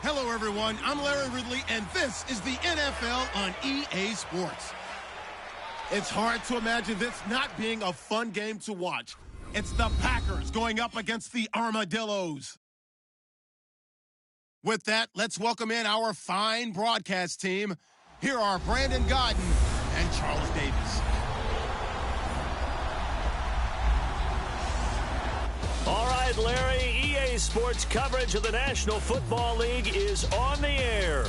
Hello, everyone. I'm Larry Ridley, and this is the NFL on EA Sports. It's hard to imagine this not being a fun game to watch. It's the Packers going up against the Armadillos. With that, let's welcome in our fine broadcast team. Here are Brandon Godden and Charles Davis. All right, Larry, EA Sports coverage of the National Football League is on the air.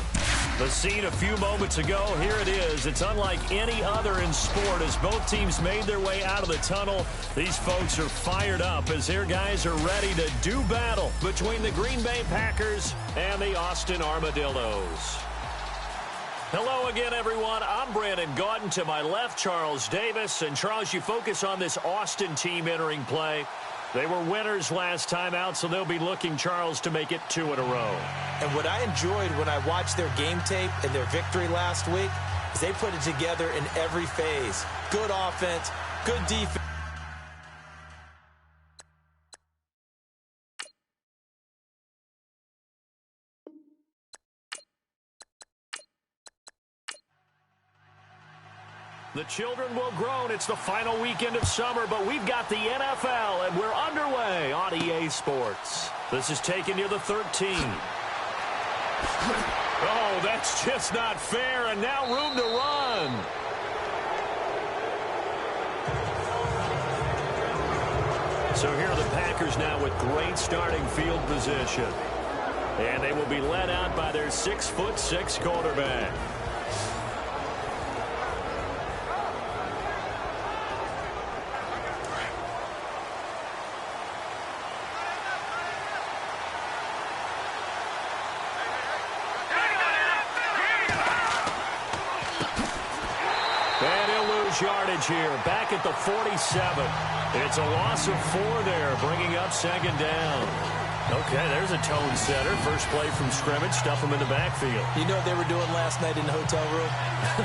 The scene a few moments ago, here it is. It's unlike any other in sport as both teams made their way out of the tunnel. These folks are fired up as their guys are ready to do battle between the Green Bay Packers and the Austin Armadillos. Hello again, everyone. I'm Brandon Gaudin. To my left, Charles Davis. And Charles, you focus on this Austin team entering play. They were winners last time out, so they'll be looking, Charles, to make it 2 in a row. And what I enjoyed when I watched their game tape and their victory last week is they put it together in every phase. Good offense, good defense. The children will groan. It's the final weekend of summer, but we've got the NFL, and we're underway on EA Sports. This is taking you to 13. Oh, that's just not fair, and now room to run. So here are the Packers now with great starting field position. And they will be led out by their 6'6" quarterback. Yardage here, back at the 47. It's a loss of 4 there, bringing up second down. Okay, there's a tone setter. First play from scrimmage, stuff them in the backfield. You know what they were doing last night in the hotel room?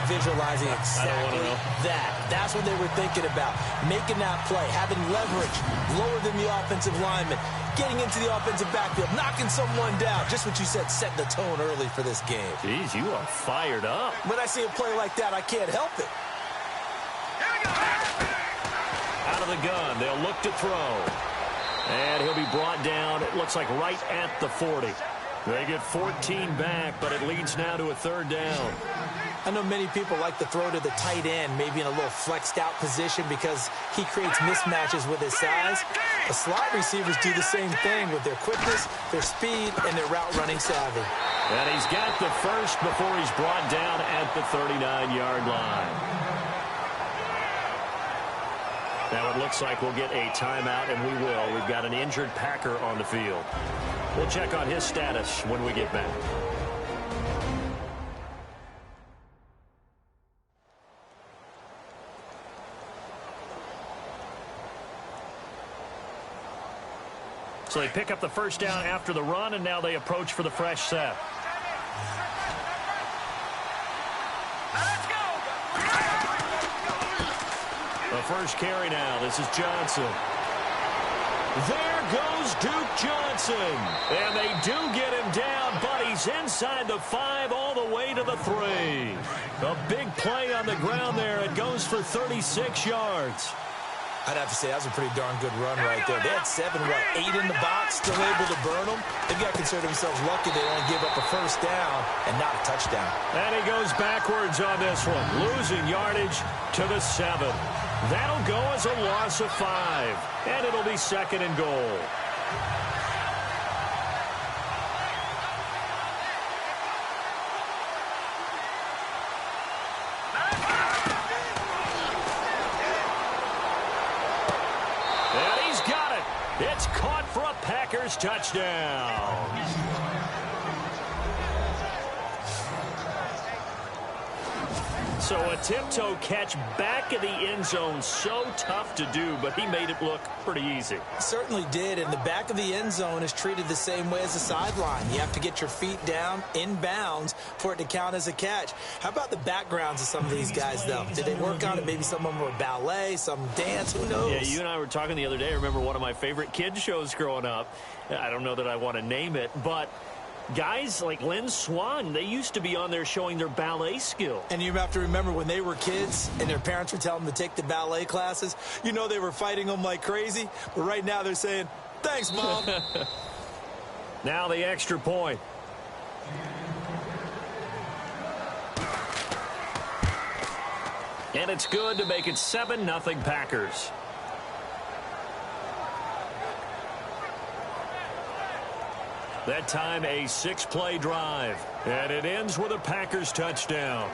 Visualizing exactly that. That's what they were thinking about. Making that play, having leverage, lower than the offensive lineman, getting into the offensive backfield, knocking someone down. Just what you said, set the tone early for this game. Jeez, you are fired up. When I see a play like that, I can't help it. Out of the gun, they'll look to throw. And he'll be brought down, it looks like right at the 40. They get 14 back, but it leads now to a third down. I know many people like to throw to the tight end, maybe in a little flexed out position because he creates mismatches with his size. The slot receivers do the same thing with their quickness, their speed, and their route running savvy. And he's got the first before he's brought down at the 39-yard line. Now it looks like we'll get a timeout, and we will. We've got an injured Packer on the field. We'll check on his status when we get back. So they pick up the first down after the run, and now they approach for the fresh set. The first carry now. This is Johnson. There goes Duke Johnson. And they do get him down, but he's inside the 5 all the way to the 3. A big play on the ground there. It goes for 36 yards. I'd have to say that was a pretty darn good run right there. They had 8 in the box, still able to burn them. They've got to consider themselves lucky they only give up a first down and not a touchdown. And he goes backwards on this one, losing yardage to the 7. That'll go as a loss of 5, and it'll be second and goal. And he's got it. It's caught for a Packers touchdown. So a tiptoe catch back in the end zone, so tough to do, but he made it look pretty easy. Certainly did, and the back of the end zone is treated the same way as the sideline. You have to get your feet down in bounds for it to count as a catch. How about the backgrounds of some of these guys, though? Did they work on it? Maybe some of them were ballet, some dance, who knows? Yeah, you and I were talking the other day. I remember one of my favorite kids shows growing up. I don't know that I want to name it, but Guys like Lynn Swann, they used to be on there showing their ballet skill. And you have to remember when they were kids and their parents would tell them to take the ballet classes, you know they were fighting them like crazy. But right now they're saying, thanks, Mom. Now the extra point. And it's good to make it 7-0 Packers. That time a 6-play drive. And it ends with a Packers touchdown.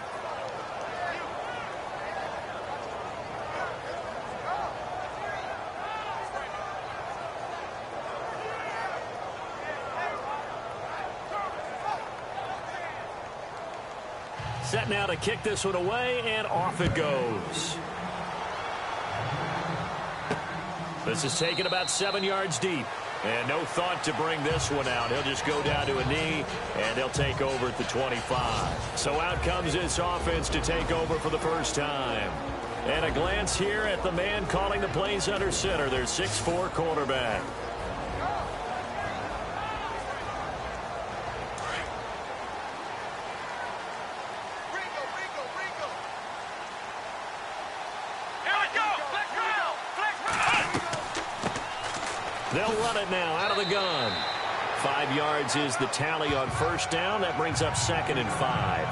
Set now to kick this one away, and off it goes. This is taken about 7 yards deep. And no thought to bring this one out. He'll just go down to a knee, and they'll take over at the 25. So out comes this offense to take over for the first time. And a glance here at the man calling the plays under center, their 6'4" quarterback. They'll run it now out of the gun. 5 yards is the tally on first down. That brings up 2nd and 5.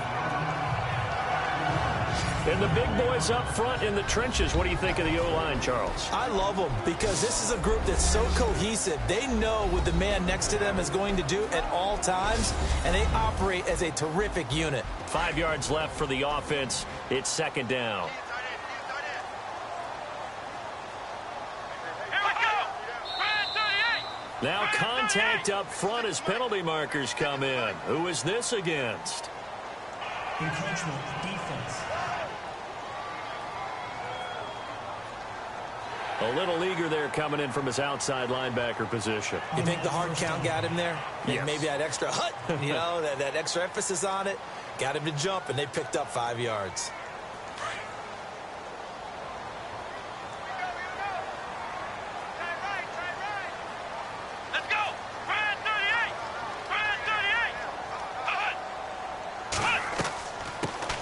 And the big boys up front in the trenches. What do you think of the O-line, Charles? I love them because this is a group that's so cohesive. They know what the man next to them is going to do at all times, and they operate as a terrific unit. 5 yards left for the offense. It's 2nd down. Now contact up front as penalty markers come in. Who is this against? Encroachment defense. A little eager there coming in from his outside linebacker position. You think the hard count got him there? Yes. Maybe that extra hut, you know, that extra emphasis on it, got him to jump, and they picked up 5 yards.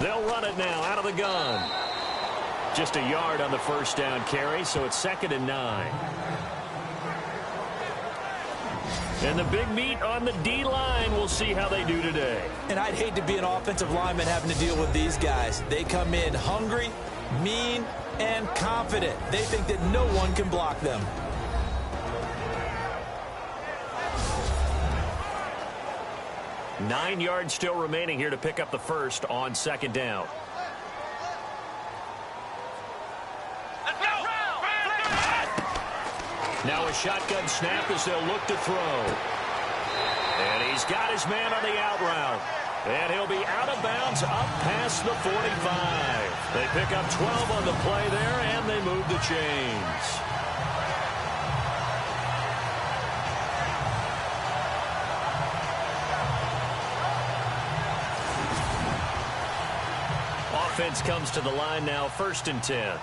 They'll run it now out of the gun. Just a yard on the first down carry, so it's 2nd and 9. And the big meat on the D-line, we'll see how they do today. And I'd hate to be an offensive lineman having to deal with these guys. They come in hungry, mean, and confident. They think that no one can block them. Nine yards still remaining here to pick up the first on 2nd down. Now a shotgun snap as they'll look to throw. And he's got his man on the out route. And he'll be out of bounds up past the 45. They pick up 12 on the play there, and they move the chains. Offense comes to the line now, 1st and 10.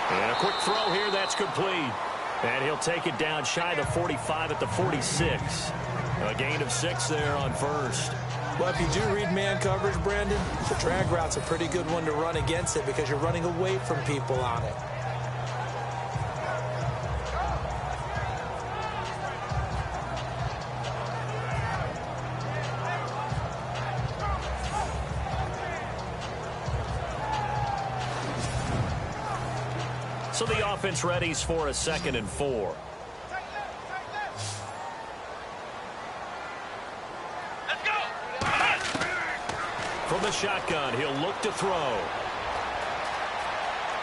And a quick throw here, that's complete. And he'll take it down shy of the 45 at the 46. A gain of 6 there on first. Well, if you do read man coverage, Brandon, the drag route's a pretty good one to run against it because you're running away from people on it. So the offense readies for a 2nd and 4. From the shotgun, he'll look to throw.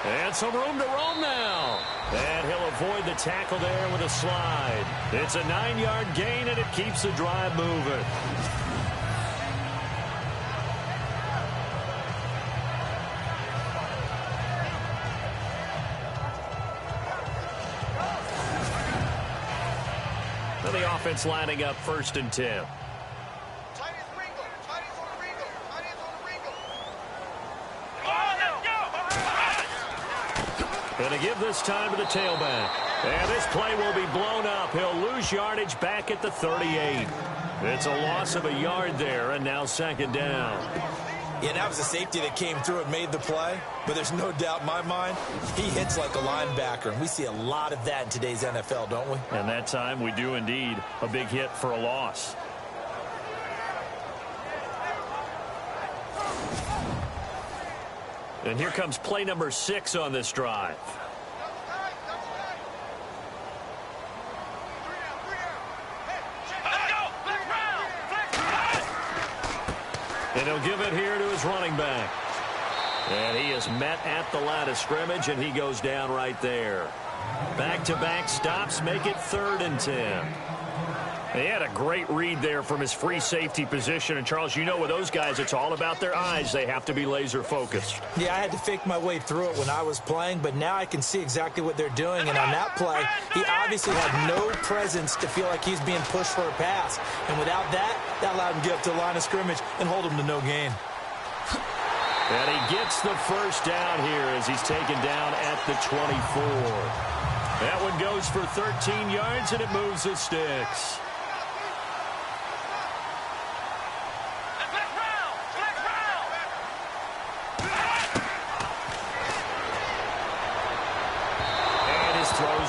And some room to roam now. And he'll avoid the tackle there with a slide. It's a 9-yard gain, and it keeps the drive moving. The offense lining up 1st and 10. Going to give this time to the tailback. And this play will be blown up. He'll lose yardage back at the 38. It's a loss of a yard there, and now second down. Yeah, that was a safety that came through and made the play. But there's no doubt in my mind, he hits like a linebacker. And we see a lot of that in today's NFL, don't we? And that time we do indeed. A big hit for a loss. And here comes play number 6 on this drive. And he'll give it here to his running back. And he is met at the line of scrimmage, and he goes down right there. Back-to-back stops make it 3rd and 10. He had a great read there from his free safety position. And, Charles, you know with those guys, it's all about their eyes. They have to be laser-focused. Yeah, I had to fake my way through it when I was playing, but now I can see exactly what they're doing. And on that play, he obviously had no presence to feel like he's being pushed for a pass. And without that, that allowed him to get up to the line of scrimmage and hold him to no gain. And he gets the first down here as he's taken down at the 24. That one goes for 13 yards, and it moves the sticks.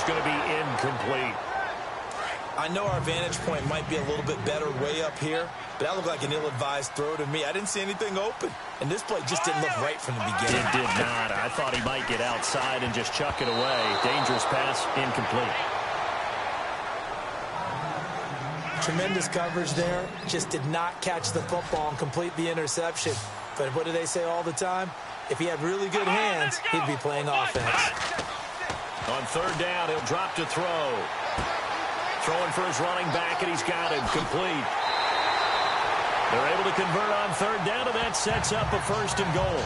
Going to be incomplete. I know our vantage point might be a little bit better way up here, but that looked like an ill-advised throw to me. I didn't see anything open, and this play just didn't look right from the beginning. It did not. I thought he might get outside and just chuck it away. Dangerous pass, incomplete. Tremendous coverage there. Just did not catch the football and complete the interception. But what do they say all the time? If he had really good hands, he'd be playing offense. On 3rd down, he'll drop to throw. Throwing for his running back, and he's got him complete. They're able to convert on 3rd down, and that sets up a 1st and goal.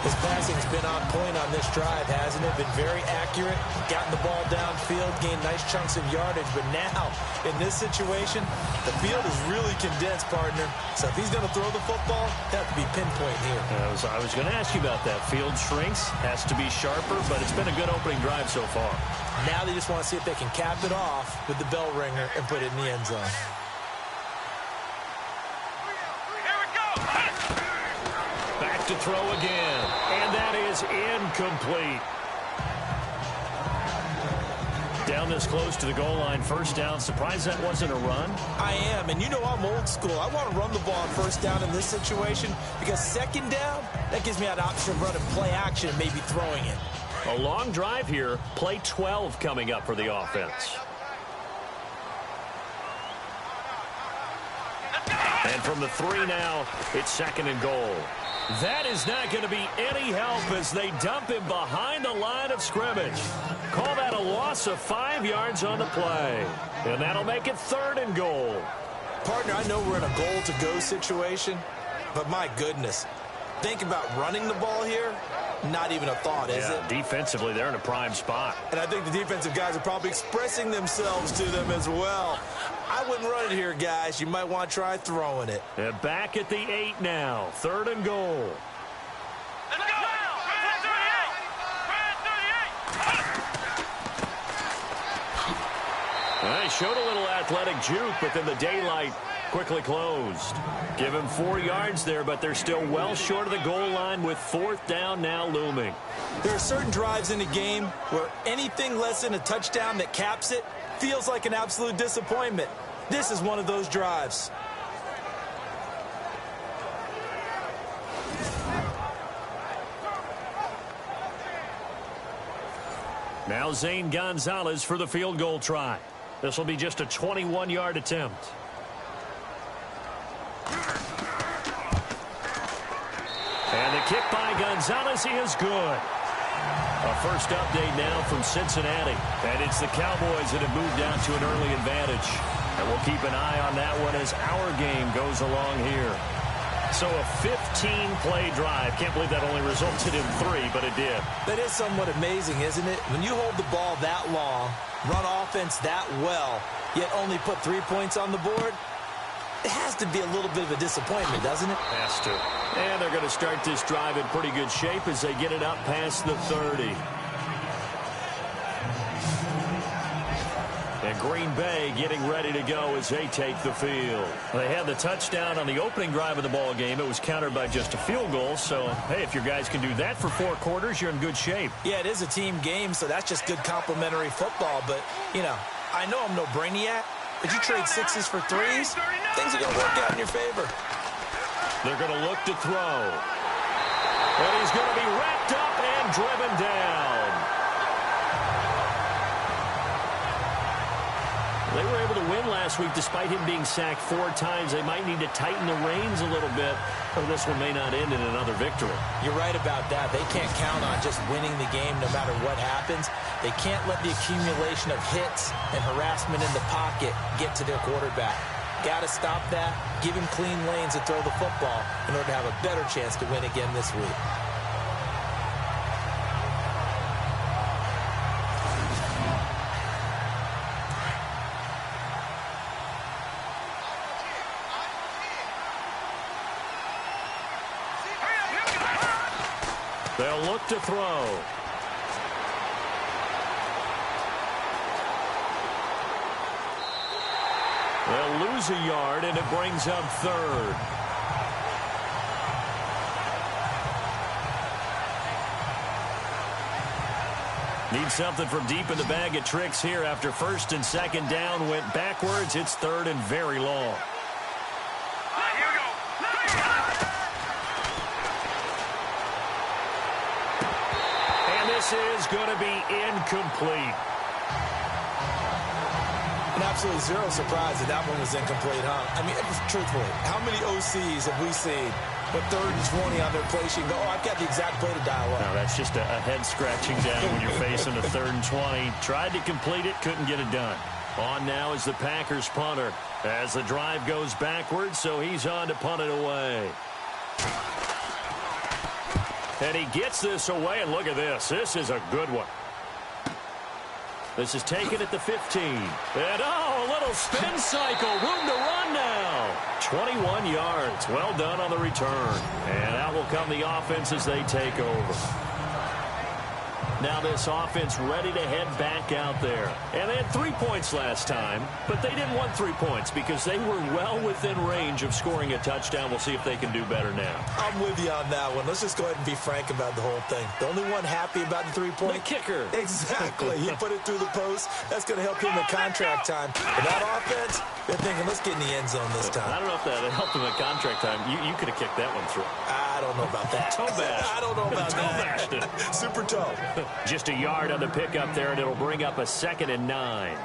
His passing's been on point on this drive, hasn't it? Been very accurate, gotten the ball downfield, gained nice chunks of yardage. But now, in this situation, the field is really condensed, partner. So if he's going to throw the football, he'll have to be pinpoint here. I was going to ask you about that. Field shrinks, has to be sharper, but it's been a good opening drive so far. Now they just want to see if they can cap it off with the bell ringer and put it in the end zone. Back to throw again, and that is incomplete. Down this close to the goal line, 1st down. Surprised that wasn't a run? I am, and you know I'm old school. I want to run the ball on 1st down in this situation because 2nd down, that gives me an option of running play action and maybe throwing it. A long drive here, play 12 coming up for the offense. And from the 3 now, it's 2nd and goal. That is not going to be any help as they dump him behind the line of scrimmage. Call that a loss of 5 yards on the play. And that'll make it 3rd and goal. Partner, I know we're in a goal-to-go situation, but my goodness, think about running the ball here. Not even a thought, is it? Defensively, they're in a prime spot. And I think the defensive guys are probably expressing themselves to them as well. I wouldn't run it here, guys. You might want to try throwing it. They're back at the 8 now. 3rd and goal. Let's go! They showed a little athletic juke, but then the daylight quickly closed. Give him 4 yards there, but they're still well short of the goal line with 4th down now looming. There are certain drives in a game where anything less than a touchdown that caps it feels like an absolute disappointment. This is one of those drives. Now Zane Gonzalez for the field goal try. This will be just a 21-yard attempt. And the kick by Gonzalez is good. A first update now from Cincinnati. And it's the Cowboys that have moved out to an early advantage. And we'll keep an eye on that one as our game goes along here. So a 15-play drive. Can't believe that only resulted in 3, but it did. That is somewhat amazing, isn't it? When you hold the ball that long, run offense that well, yet only put 3 points on the board, it has to be a little bit of a disappointment, doesn't it? Has to. And they're going to start this drive in pretty good shape as they get it up past the 30. And Green Bay getting ready to go as they take the field. They had the touchdown on the opening drive of the ball game. It was countered by just a field goal. So, hey, if your guys can do that for 4 quarters, you're in good shape. Yeah, it is a team game, so that's just good complimentary football. But, you know, I know I'm no brainiac, but you trade 6s for 3s, things are going to work out in your favor. They're going to look to throw. And he's going to be wrapped up and driven down. They were able to win last week despite him being sacked 4 times. They might need to tighten the reins a little bit, or this one may not end in another victory. You're right about that. They can't count on just winning the game no matter what happens. They can't let the accumulation of hits and harassment in the pocket get to their quarterback. Got to stop that, give him clean lanes to throw the football in order to have a better chance to win again this week. They'll look to throw. They'll lose a yard, and it brings up 3rd. Need something from deep in the bag of tricks here after 1st and 2nd down went backwards. It's 3rd and very long. This is going to be incomplete. And absolutely zero surprise that one was incomplete, huh? I mean, truthfully, how many OCs have we seen with 3rd and 20 on their play sheet and go, oh, I've got the exact play to dial up? No, that's just a head-scratching down when you're facing a 3rd and 20. Tried to complete it, couldn't get it done. On now is the Packers punter as the drive goes backwards, so he's on to punt it away. And he gets this away, and look at this. This is a good one. This is taken at the 15. And, oh, a little spin cycle. Room to run now. 21 yards. Well done on the return. And out will come the offense as they take over. Now this offense ready to head back out there. And they had 3 points last time, but they didn't want 3 points because they were well within range of scoring a touchdown. We'll see if they can do better now. I'm with you on that one. Let's just go ahead and be frank about the whole thing. The only one happy about the 3-point? The kicker. Exactly. He put it through the post. That's going to help him in contract time. But that offense, they're thinking, let's get in the end zone this time. I don't know if that helped him in contract time. You could have kicked that one through. I don't know about that. Toe bash. I don't know about that. Toe bashed it. Super toe. Just a yard on the pickup there, and it'll bring up a 2nd and 9.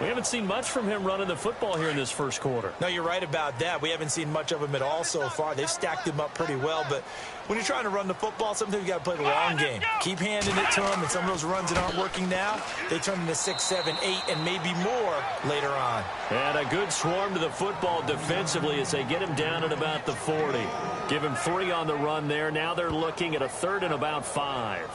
We haven't seen much from him running the football here in this first quarter. No, you're right about that. We haven't seen much of him at all so far. They've stacked him up pretty well, but when you're trying to run the football, sometimes you got to play the long game. Keep handing it to him, and some of those runs that aren't working now, they turn into 6, 7, 8, and maybe more later on. And a good swarm to the football defensively as they get him down at about the 40. Give him 3 on the run there. Now they're looking at a 3rd and about 5.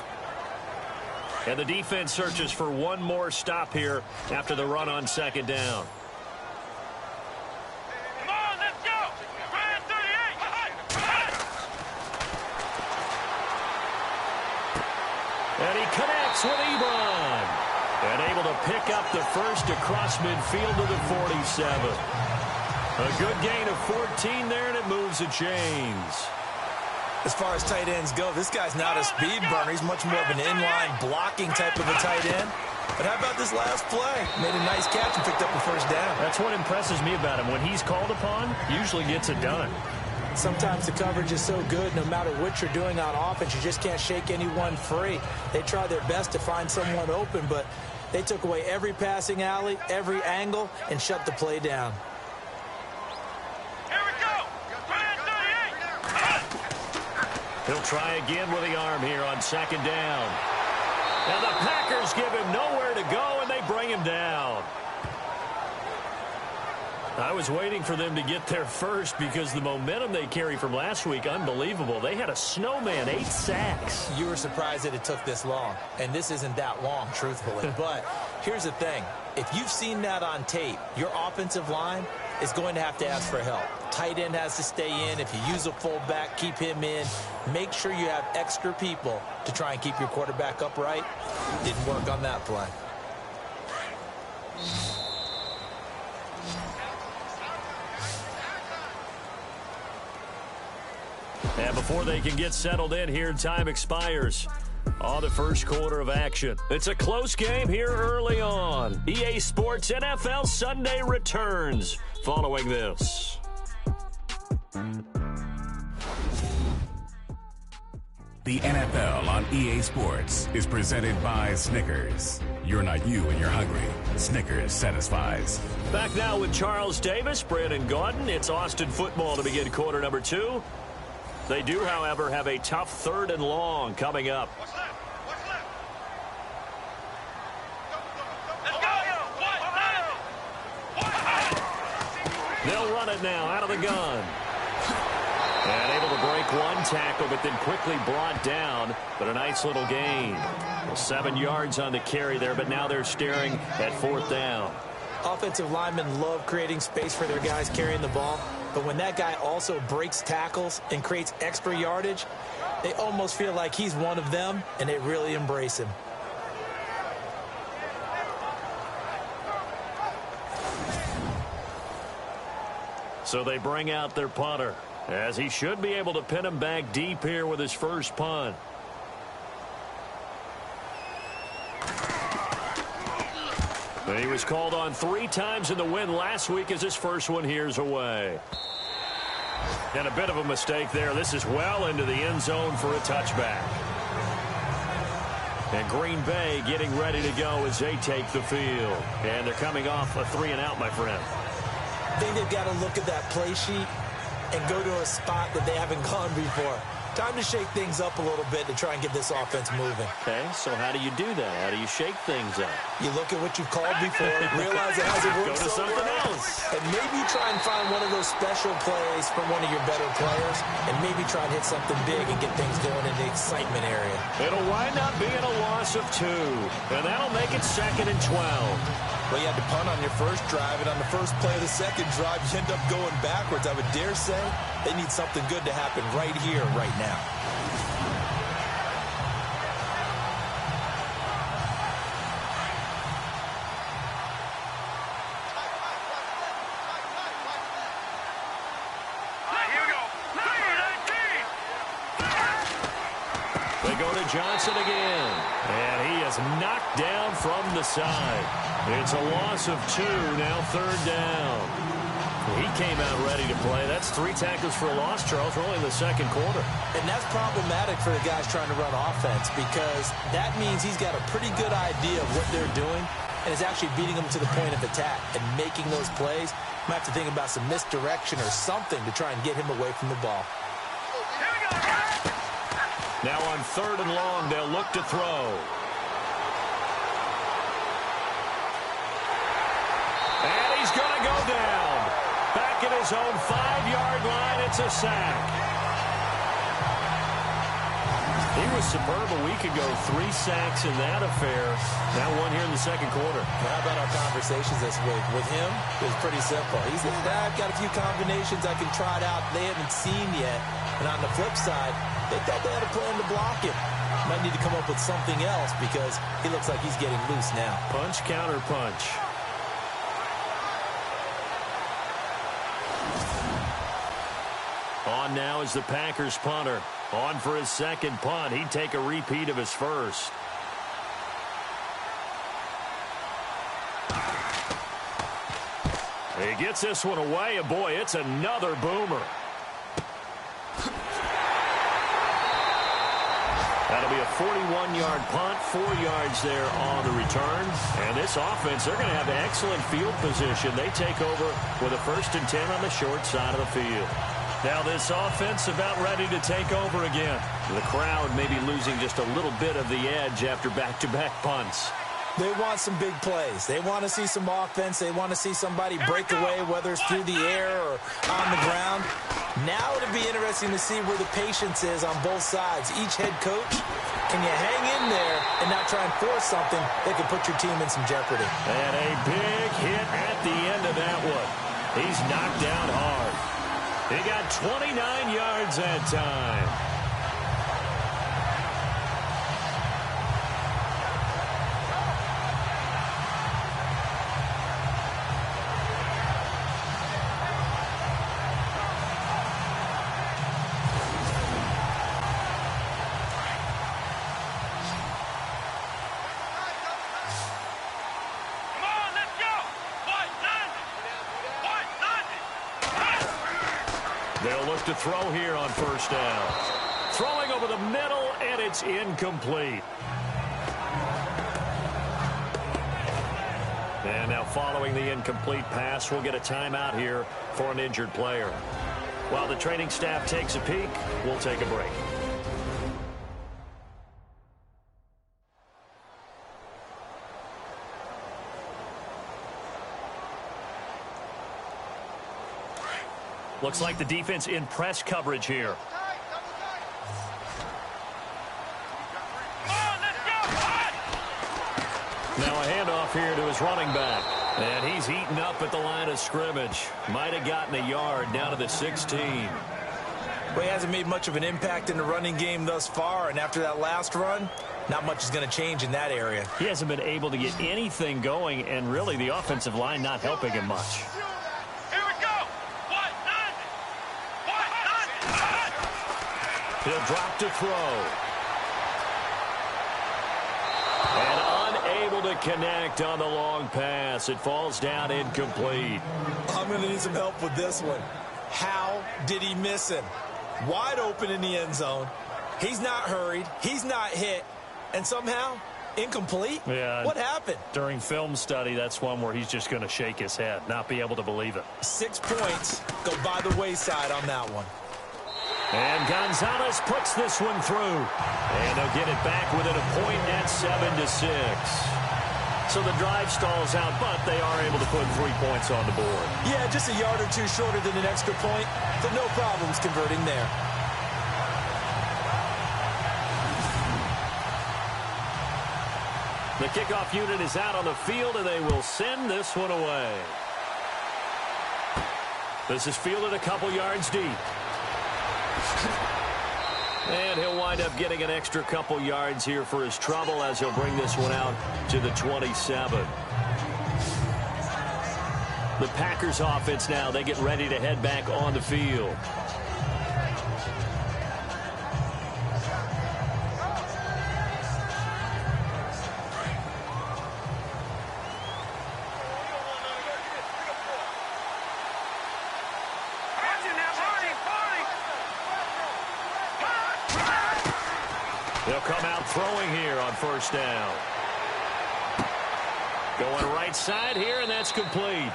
And the defense searches for one more stop here after the run on 2nd down. Come on, let's go! Ryan 38! And he connects with Ebron. And able to pick up the first across midfield to the 47. A good gain of 14 there, and it moves the chains. As far as tight ends go, this guy's not a speed burner. He's much more of an inline blocking type of a tight end. But how about this last play? Made a nice catch and picked up a first down. That's what impresses me about him. When he's called upon, usually gets it done. Sometimes the coverage is so good, no matter what you're doing on offense, you just can't shake anyone free. They try their best to find someone open, but they took away every passing alley, every angle, and shut the play down. He'll try again with the arm here on 2nd down. And the Packers give him nowhere to go, and they bring him down. I was waiting for them to get there first because the momentum they carry from last week, unbelievable. They had a snowman, 8 sacks. You were surprised that it took this long, and this isn't that long, truthfully. But here's the thing. If you've seen that on tape, your offensive line, is going to have to ask for help. Tight end has to stay in. If you use a fullback, keep him in. Make sure you have extra people to try and keep your quarterback upright. Didn't work on that play. And before they can get settled in here, time expires on the first quarter of action. It's a close game here early on. EA Sports NFL Sunday returns following this. The NFL on EA Sports is presented by Snickers. You're not you when you're hungry. Snickers satisfies. Back now with Charles Davis, Brandon Gaudin. It's Austin football to begin quarter number 2. They do, however, have a tough 3rd and long coming up. What's left? What's left? Let's go! They'll run it now out of the gun. And able to break one tackle, but then quickly brought down. But a nice little gain. Well, 7 yards on the carry there, but now they're staring at 4th down. Offensive linemen love creating space for their guys carrying the ball. But when that guy also breaks tackles and creates extra yardage, they almost feel like he's one of them, and they really embrace him. So they bring out their punter, as he should be able to pin him back deep here with his first punt. He was called on 3 times in the win last week as his first one here's away. And a bit of a mistake there. This is well into the end zone for a touchback. And Green Bay getting ready to go as they take the field. And they're coming off a 3-and-out, my friend. I think they've got to look at that play sheet and go to a spot that they haven't gone before. Time to shake things up a little bit to try and get this offense moving. Okay, so how do you do that? How do you shake things up? You look at what you've called before, realize it hasn't worked Go to something else. and maybe try and find one of those special plays from one of your better players, and maybe try and hit something big and get things going in the excitement area. It'll wind up being a loss of 2, and that'll make it 2nd and 12. Well, you had to punt on your first drive, and on the first play of the second drive, you end up going backwards. I would dare say they need something good to happen right here, right now. They go to Johnson again, and he is knocked down from the side. It's a loss of 2, now 3rd down. He came out ready to play. That's 3 tackles for a loss, Charles, early in the second quarter. And that's problematic for the guys trying to run offense, because that means he's got a pretty good idea of what they're doing and is actually beating them to the point of attack and making those plays. Might have to think about some misdirection or something to try and get him away from the ball. Now on 3rd and long, they'll look to throw. And he's going to go down. Back at his own 5-yard line, it's a sack. He was superb a week ago. 3 sacks in that affair. Now 1 here in the second quarter. How about our conversations this week? With him, it was pretty simple. He said, I've got a few combinations I can try it out they haven't seen yet. And on the flip side, they thought they had a plan to block him. Might need to come up with something else because he looks like he's getting loose now. Punch, counter punch. On now is the Packers punter. On for his second punt. He'd take a repeat of his first. He gets this one away, and boy, it's another boomer. That'll be a 41-yard punt, 4 yards there on the return. And this offense, they're going to have excellent field position. They take over with a 1st and 10 on the short side of the field. Now this offense about ready to take over again. The crowd maybe losing just a little bit of the edge after back-to-back punts. They want some big plays. They want to see some offense. They want to see somebody break away, whether it's through the air or on the ground. Now it'll be interesting to see where the patience is on both sides. Each head coach, can you hang in there and not try and force something that could put your team in some jeopardy? And a big hit at the end of that one. He's knocked down hard. He got 29 yards that time. They'll look to throw here on first down. Throwing over the middle, and it's incomplete. And now following the incomplete pass, we'll get a timeout here for an injured player. While the training staff takes a peek, we'll take a break. Looks like the defense in press coverage here. Now a handoff here to his running back. And he's eaten up at the line of scrimmage. Might have gotten a yard down to the 16. Well, he hasn't made much of an impact in the running game thus far. And after that last run, not much is going to change in that area. He hasn't been able to get anything going. And really the offensive line not helping him much. He'll drop to throw. And unable to connect on the long pass. It falls down incomplete. I'm going to need some help with this one. How did he miss him? Wide open in the end zone. He's not hurried. He's not hit. And somehow, incomplete? Yeah. What happened? During film study, that's one where he's just going to shake his head, not be able to believe it. 6 points go by the wayside on that one. And Gonzalez puts this one through. And they'll get it back within a point at 7-6. So the drive stalls out, but they are able to put 3 points on the board. Yeah, just a yard or two shorter than an extra point, but no problems converting there. The kickoff unit is out on the field, and they will send this one away. This is fielded a couple yards deep. And he'll wind up getting an extra couple yards here for his trouble as he'll bring this one out to the 27. The Packers offense now, they get ready to head back on the field. They'll come out throwing here on first down. Going right side here, and that's complete.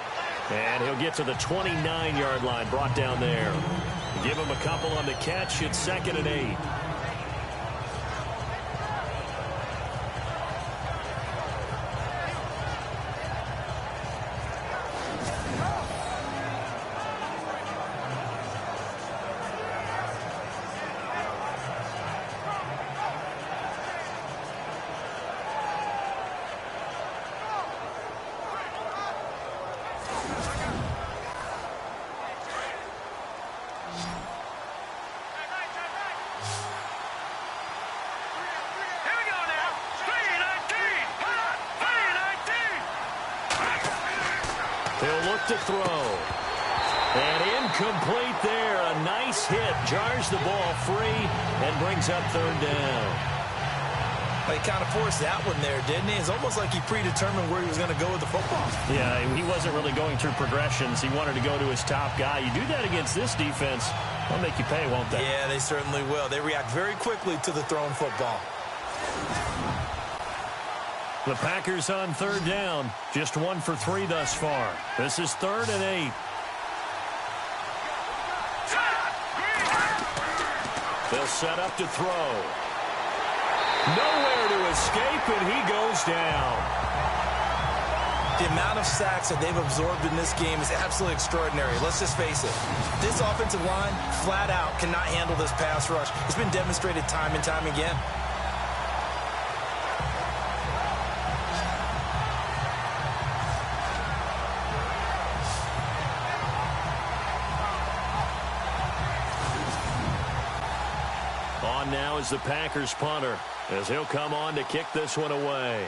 And he'll get to the 29-yard line, brought down there. Give him a couple on the catch. It's 2nd and 8. He'll look to throw. And incomplete there. A nice hit. Jars the ball free and brings up 3rd down. Well, he kind of forced that one there, didn't he? It's almost like he predetermined where he was going to go with the football. Yeah, he wasn't really going through progressions. He wanted to go to his top guy. You do that against this defense, they'll make you pay, won't they? Yeah, they certainly will. They react very quickly to the thrown football. The Packers on 3rd down. Just 1 for 3 thus far. This is 3rd and 8. They'll set up to throw. Nowhere to escape, and he goes down. The amount of sacks that they've absorbed in this game is absolutely extraordinary. Let's just face it. This offensive line, flat out, cannot handle this pass rush. It's been demonstrated time and time again. on now is the Packers punter, as he'll come on to kick this one away.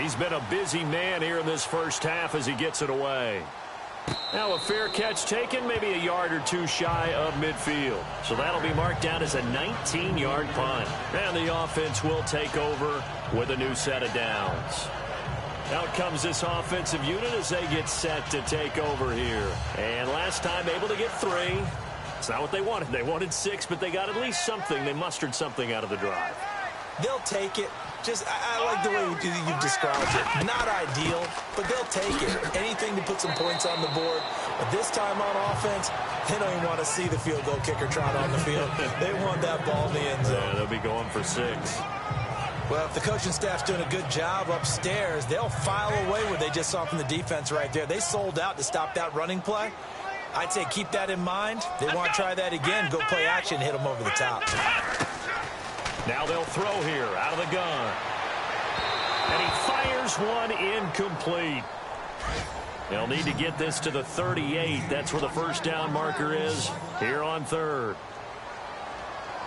He's been a busy man here in this first half as he gets it away. Now a fair catch taken, maybe a yard or two shy of midfield. So that'll be marked down as a 19-yard punt. And the offense will take over with a new set of downs. Out comes this offensive unit as they get set to take over here. And last time able to get 3. It's not what they wanted. They wanted 6, but they got at least something. They mustered something out of the drive. They'll take it. I like the way you described it. Not ideal, but they'll take it. Anything to put some points on the board. But this time on offense, they don't even want to see the field goal kicker trot on the field. They want that ball in the end zone. Yeah, they'll be going for 6. Well, if the coaching staff's doing a good job upstairs, they'll file away what they just saw from the defense right there. They sold out to stop that running play. I'd say keep that in mind. They want to try that again. Go play action, hit them over the top. Now they'll throw here out of the gun. And he fires one incomplete. They'll need to get this to the 38. That's where the first down marker is here on 3rd.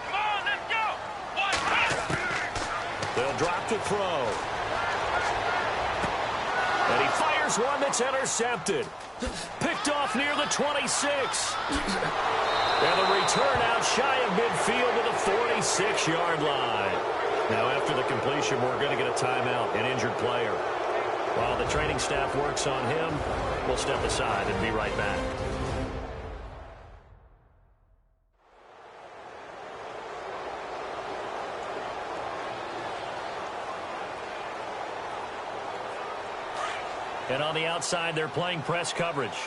Come on, let's go. They'll drop to throw. And he fires one that's intercepted. Picked off near the 26. And the return out shy of midfield to the 46-yard line. Now, after the completion, we're going to get a timeout, an injured player. While the training staff works on him, we'll step aside and be right back. And on the outside, they're playing press coverage.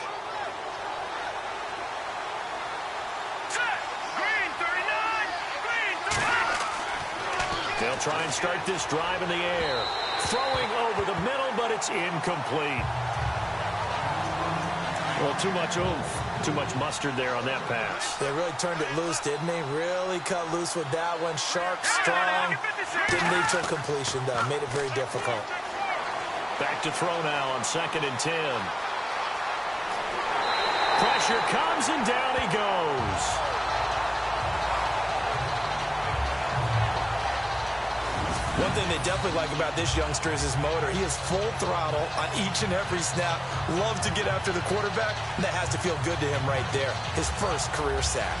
They'll try and start this drive in the air. Throwing over the middle, but it's incomplete. Well, too much oomph, too much mustard there on that pass. They really turned it loose, didn't they? Really cut loose with that one. Sharp, strong. Didn't lead to a completion, though. Made it very difficult. Back to throw now on 2nd and 10. Pressure comes, and down he goes. One thing they definitely like about this youngster is his motor. He is full throttle on each and every snap. Loves to get after the quarterback, and that has to feel good to him right there. His first career sack.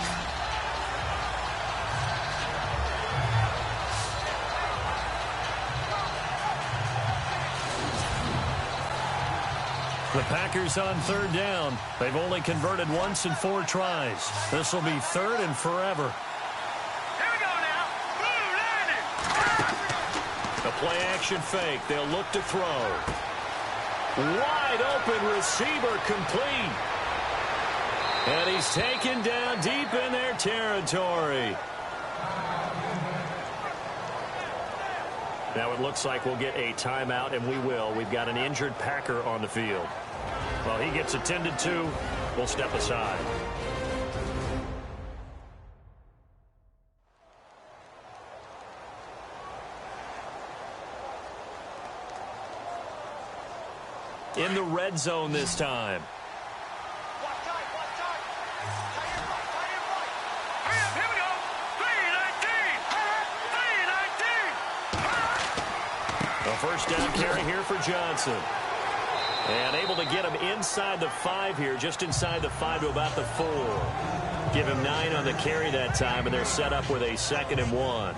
The Packers on 3rd down. They've only converted once in 4 tries. This will be 3rd and forever. Here we go now. Blue landing. A play-action fake. They'll look to throw. Wide open receiver complete. And he's taken down deep in their territory. Now it looks like we'll get a timeout, and we will. We've got an injured Packer on the field. Well, he gets attended to. We'll step aside. In the red zone this time. Here we go. 3-19. A first down carry here for Johnson. And able to get him inside the 5 here, just inside the 5 to about the 4. Give him 9 on the carry that time, and they're set up with a 2nd and 1.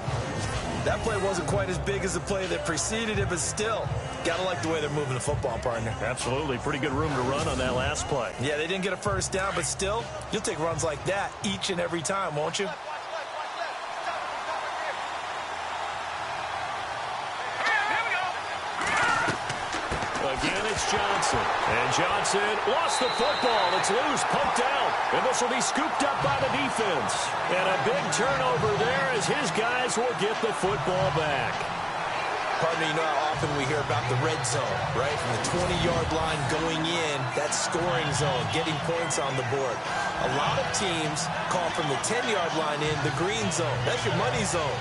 That play wasn't quite as big as the play that preceded it, but still, got to like the way they're moving the football, partner. Absolutely. Pretty good room to run on that last play. Yeah, they didn't get a first down, but still, you'll take runs like that each and every time, won't you? Again, it's Johnson. And Johnson lost the football. It's loose, poked out. And this will be scooped up by the defense. And a big turnover there as his guys will get the football back. Partner, you know how often we hear about the red zone, right? From the 20-yard line going in, that scoring zone, getting points on the board. A lot of teams call from the 10-yard line in the green zone. That's your money zone.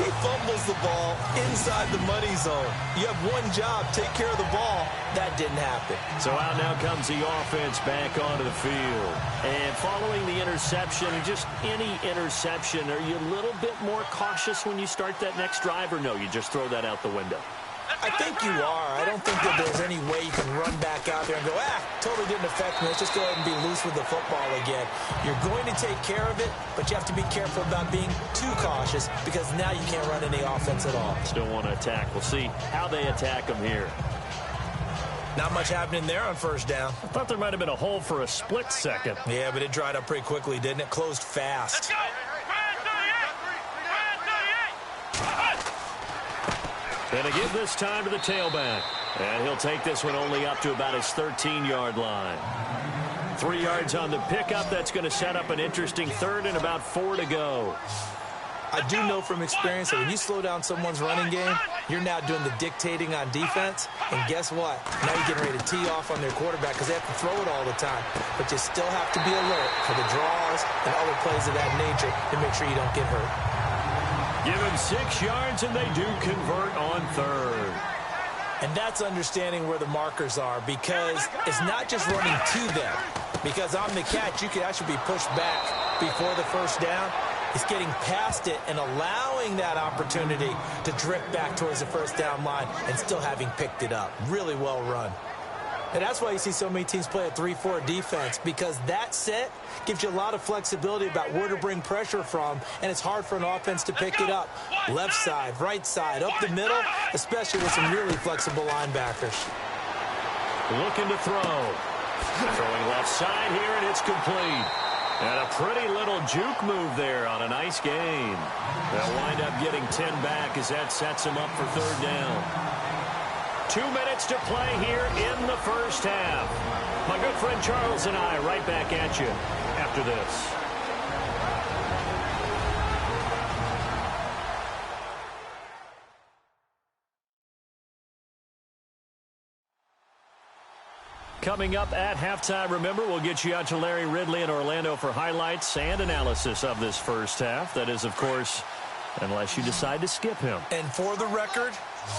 He fumbles the ball inside the money zone. You have one job, take care of the ball. That didn't happen. So out now comes the offense back onto the field. And following the interception, just any interception, are you a little bit more cautious when you start that next drive, or no, you just throw that out the window? I think you are. I don't think that there's any way you can run back out there and go, totally didn't affect me. Let's just go ahead and be loose with the football again. You're going to take care of it, but you have to be careful about being too cautious because now you can't run any offense at all. Still want to attack. We'll see how they attack them here. Not much happening there on first down. I thought there might have been a hole for a split second. Yeah, but it dried up pretty quickly, didn't it? Closed fast. Let's go. And again this time to the tailback. And he'll take this one only up to about his 13-yard line. 3 yards on the pickup. That's going to set up an interesting third and about 4 to go. I do know from experience that when you slow down someone's running game, you're now doing the dictating on defense. And guess what? Now you're getting ready to tee off on their quarterback because they have to throw it all the time. But you still have to be alert for the draws and other plays of that nature to make sure you don't get hurt. Give him 6 yards, and they do convert on third. And that's understanding where the markers are because it's not just running to them. Because on the catch, you could actually be pushed back before the first down. It's getting past it and allowing that opportunity to drift back towards the first down line and still having picked it up. Really well run. And that's why you see so many teams play a 3-4 defense, because that set gives you a lot of flexibility about where to bring pressure from, and it's hard for an offense to pick it up. Left side, right side, up the middle, especially with some really flexible linebackers. Looking to throw. Throwing left side here, and it's complete. And a pretty little juke move there on a nice gain. They'll wind up getting 10 back as that sets him up for third down. 2 minutes to play here in the first half. My good friend Charles and I right back at you after this. Coming up at halftime, remember, we'll get you out to Larry Ridley in Orlando for highlights and analysis of this first half. That is, of course, unless you decide to skip him. And for the record,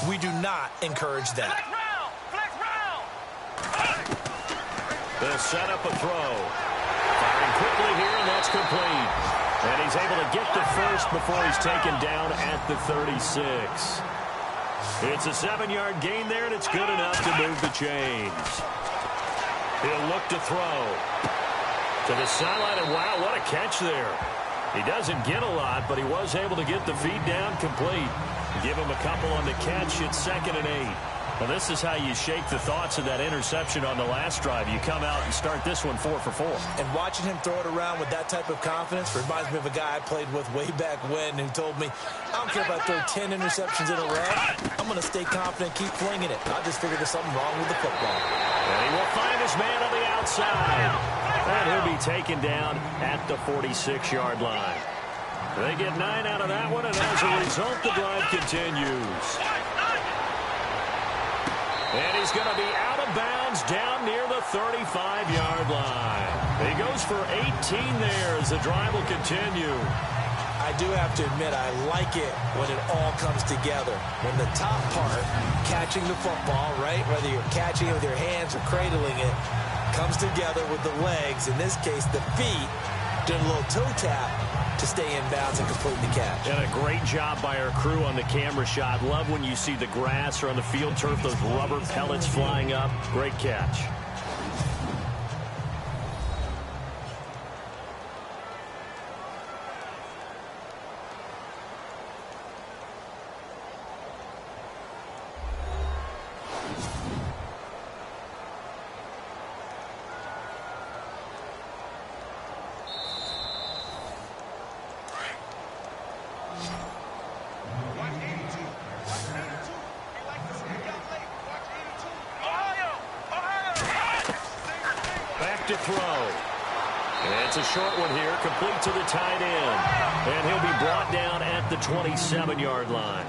we do not encourage that. They'll set up a throw. Firing quickly here, and that's complete. And he's able to get the first before he's taken down at the 36. It's a 7-yard gain there, and it's good enough to move the chains. He'll look to throw. To the sideline, and wow, what a catch there. He doesn't get a lot, but he was able to get the feed down complete. Give him a couple on the catch. It's 2nd and 8. Well, this is how you shake the thoughts of that interception on the last drive. You come out and start this one 4 for 4. And watching him throw it around with that type of confidence reminds me of a guy I played with way back when who told me, I don't care if I throw 10 interceptions in a row. I'm going to stay confident, keep flinging it. I just figured there's something wrong with the football. And he will find his man on the outside. And he'll be taken down at the 46-yard line. They get 9 out of that one, and as a result, the drive continues. And he's going to be out of bounds down near the 35-yard line. He goes for 18 there as the drive will continue. I do have to admit, I like it when it all comes together. When the top part, catching the football, right, whether you're catching it with your hands or cradling it, comes together with the legs, in this case the feet, doing a little toe tap to stay in bounds and complete the catch. And a great job by our crew on the camera shot. Love when you see the grass or on the field turf, those rubber pellets flying up. Great catch. To throw. And it's a short one here, complete to the tight end. And he'll be brought down at the 27-yard line.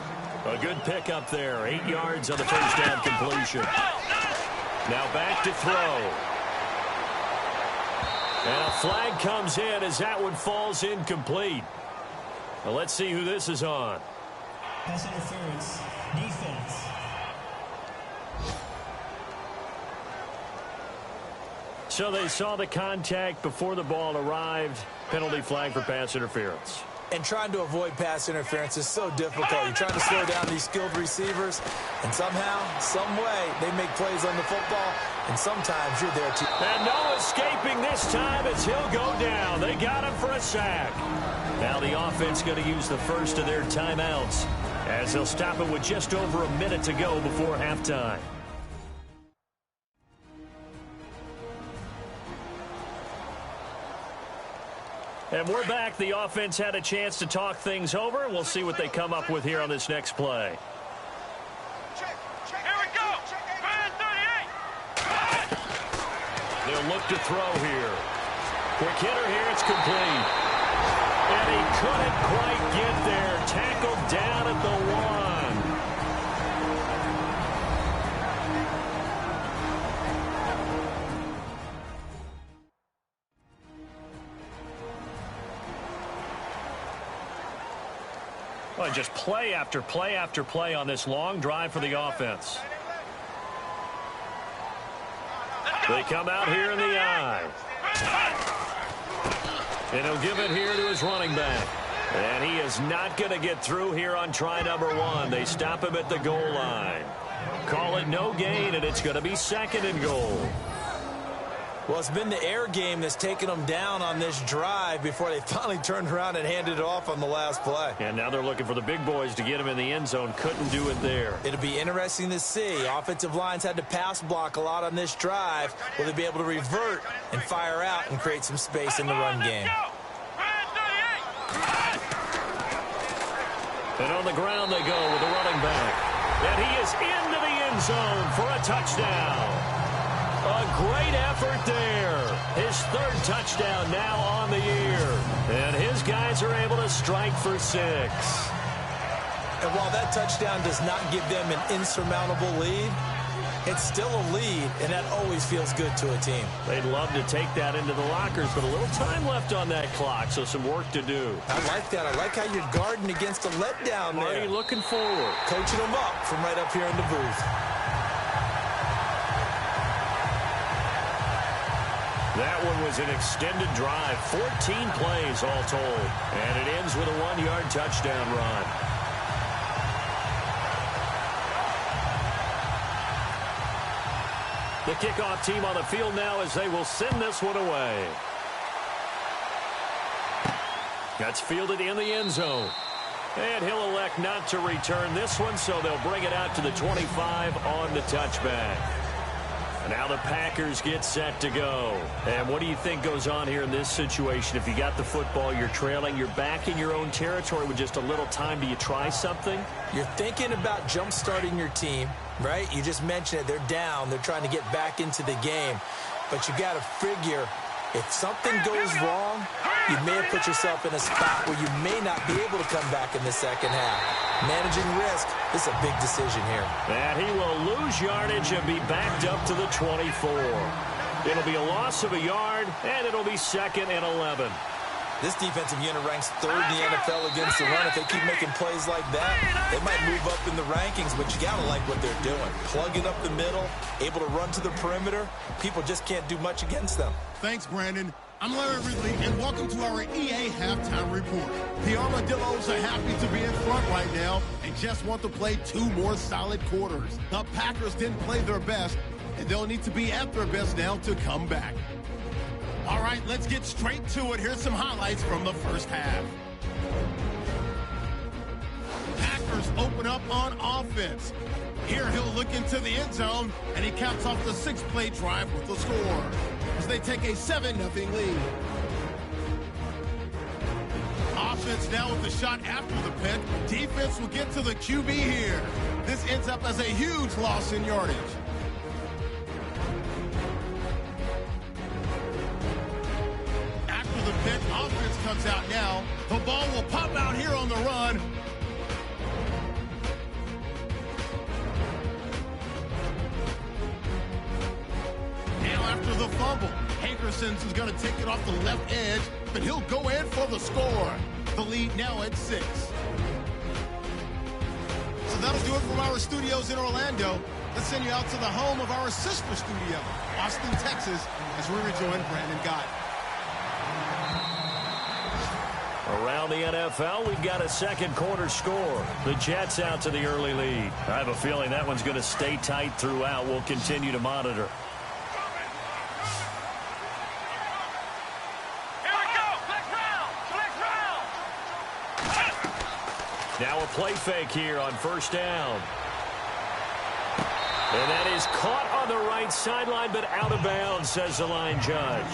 A good pickup there, 8 yards on the first down completion. Now back to throw. And a flag comes in as that one falls incomplete. Well, let's see who this is on. Pass interference. Defense. So they saw the contact before the ball arrived. Penalty flag for pass interference. And trying to avoid pass interference is so difficult. You're trying to slow down these skilled receivers, and somehow, some way, they make plays on the football, and sometimes you're there too. And no escaping this time as he'll go down. They got him for a sack. Now the offense going to use the first of their timeouts as they'll stop it with just over a minute to go before halftime. And we're back. The offense had a chance to talk things over. We'll see what they come up with here on this next play. Here we go. Man 38. They'll look to throw here. Quick hitter here. It's complete. And he couldn't quite get there. Tackled down at the 1. Well, just play after play after play on this long drive for the offense. They come out here in the eye. And he'll give it here to his running back. And he is not going to get through here on try number 1. They stop him at the goal line. Call it no gain, and it's going to be 2nd and goal. Well, it's been the air game that's taken them down on this drive before they finally turned around and handed it off on the last play. And now they're looking for the big boys to get him in the end zone. Couldn't do it there. It'll be interesting to see. Offensive lines had to pass block a lot on this drive. Will they be able to revert and fire out and create some space in the run game? And on the ground they go with the running back. And he is into the end zone for a touchdown. A great effort there. His 3rd touchdown now on the year. And his guys are able to strike for 6. And while that touchdown does not give them an insurmountable lead, it's still a lead, and that always feels good to a team. They'd love to take that into the lockers, but a little time left on that clock, so some work to do. I like that. I like how you're guarding against a letdown there. Marty looking forward. Coaching them up from right up here in the booth. That one was an extended drive, 14 plays all told. And it ends with a 1-yard touchdown run. The kickoff team on the field now as they will send this one away. That's fielded in the end zone. And he'll elect not to return this one, so they'll bring it out to the 25 on the touchback. Now the Packers get set to go. And what do you think goes on here in this situation? If you got the football, you're trailing, you're back in your own territory with just a little time. Do you try something? You're thinking about jump-starting your team, right? You just mentioned it. They're down. They're trying to get back into the game. But you got to figure, if something goes wrong, you may have put yourself in a spot where you may not be able to come back in the second half. Managing risk is a big decision here. And he will lose yardage and be backed up to the 24. It'll be a loss of a yard, and it'll be 2nd and 11. This defensive unit ranks 3rd in the NFL against the run. If they keep making plays like that, they might move up in the rankings, but you got to like what they're doing. Plugging up the middle, able to run to the perimeter. People just can't do much against them. Thanks, Brandon. I'm Larry Ridley, and welcome to our EA Halftime Report. The Armadillos are happy to be in front right now and just want to play 2 more solid quarters. The Packers didn't play their best, and they'll need to be at their best now to come back. All right, let's get straight to it. Here's some highlights from the first half. Packers open up on offense. Here he'll look into the end zone, and he caps off the 6-play drive with the score as they take a 7-0 lead. Offense now with the shot after the pick. Defense will get to the QB here. This ends up as a huge loss in yardage. After the pick, offense comes out now. The ball will pop out here on the run. After the fumble, Hankerson's is going to take it off the left edge, but he'll go in for the score. The lead now at 6. do it from our studios in Orlando. Let's send you out to the home of our sister studio, Austin, Texas, as we rejoin Brandon Gott. Around the NFL, we've got a second quarter score. The Jets out to the early lead. I have a feeling that one's going to stay tight throughout. We'll continue to monitor. Now a play fake here on first down. And that is caught on the right sideline, but out of bounds, says the line judge.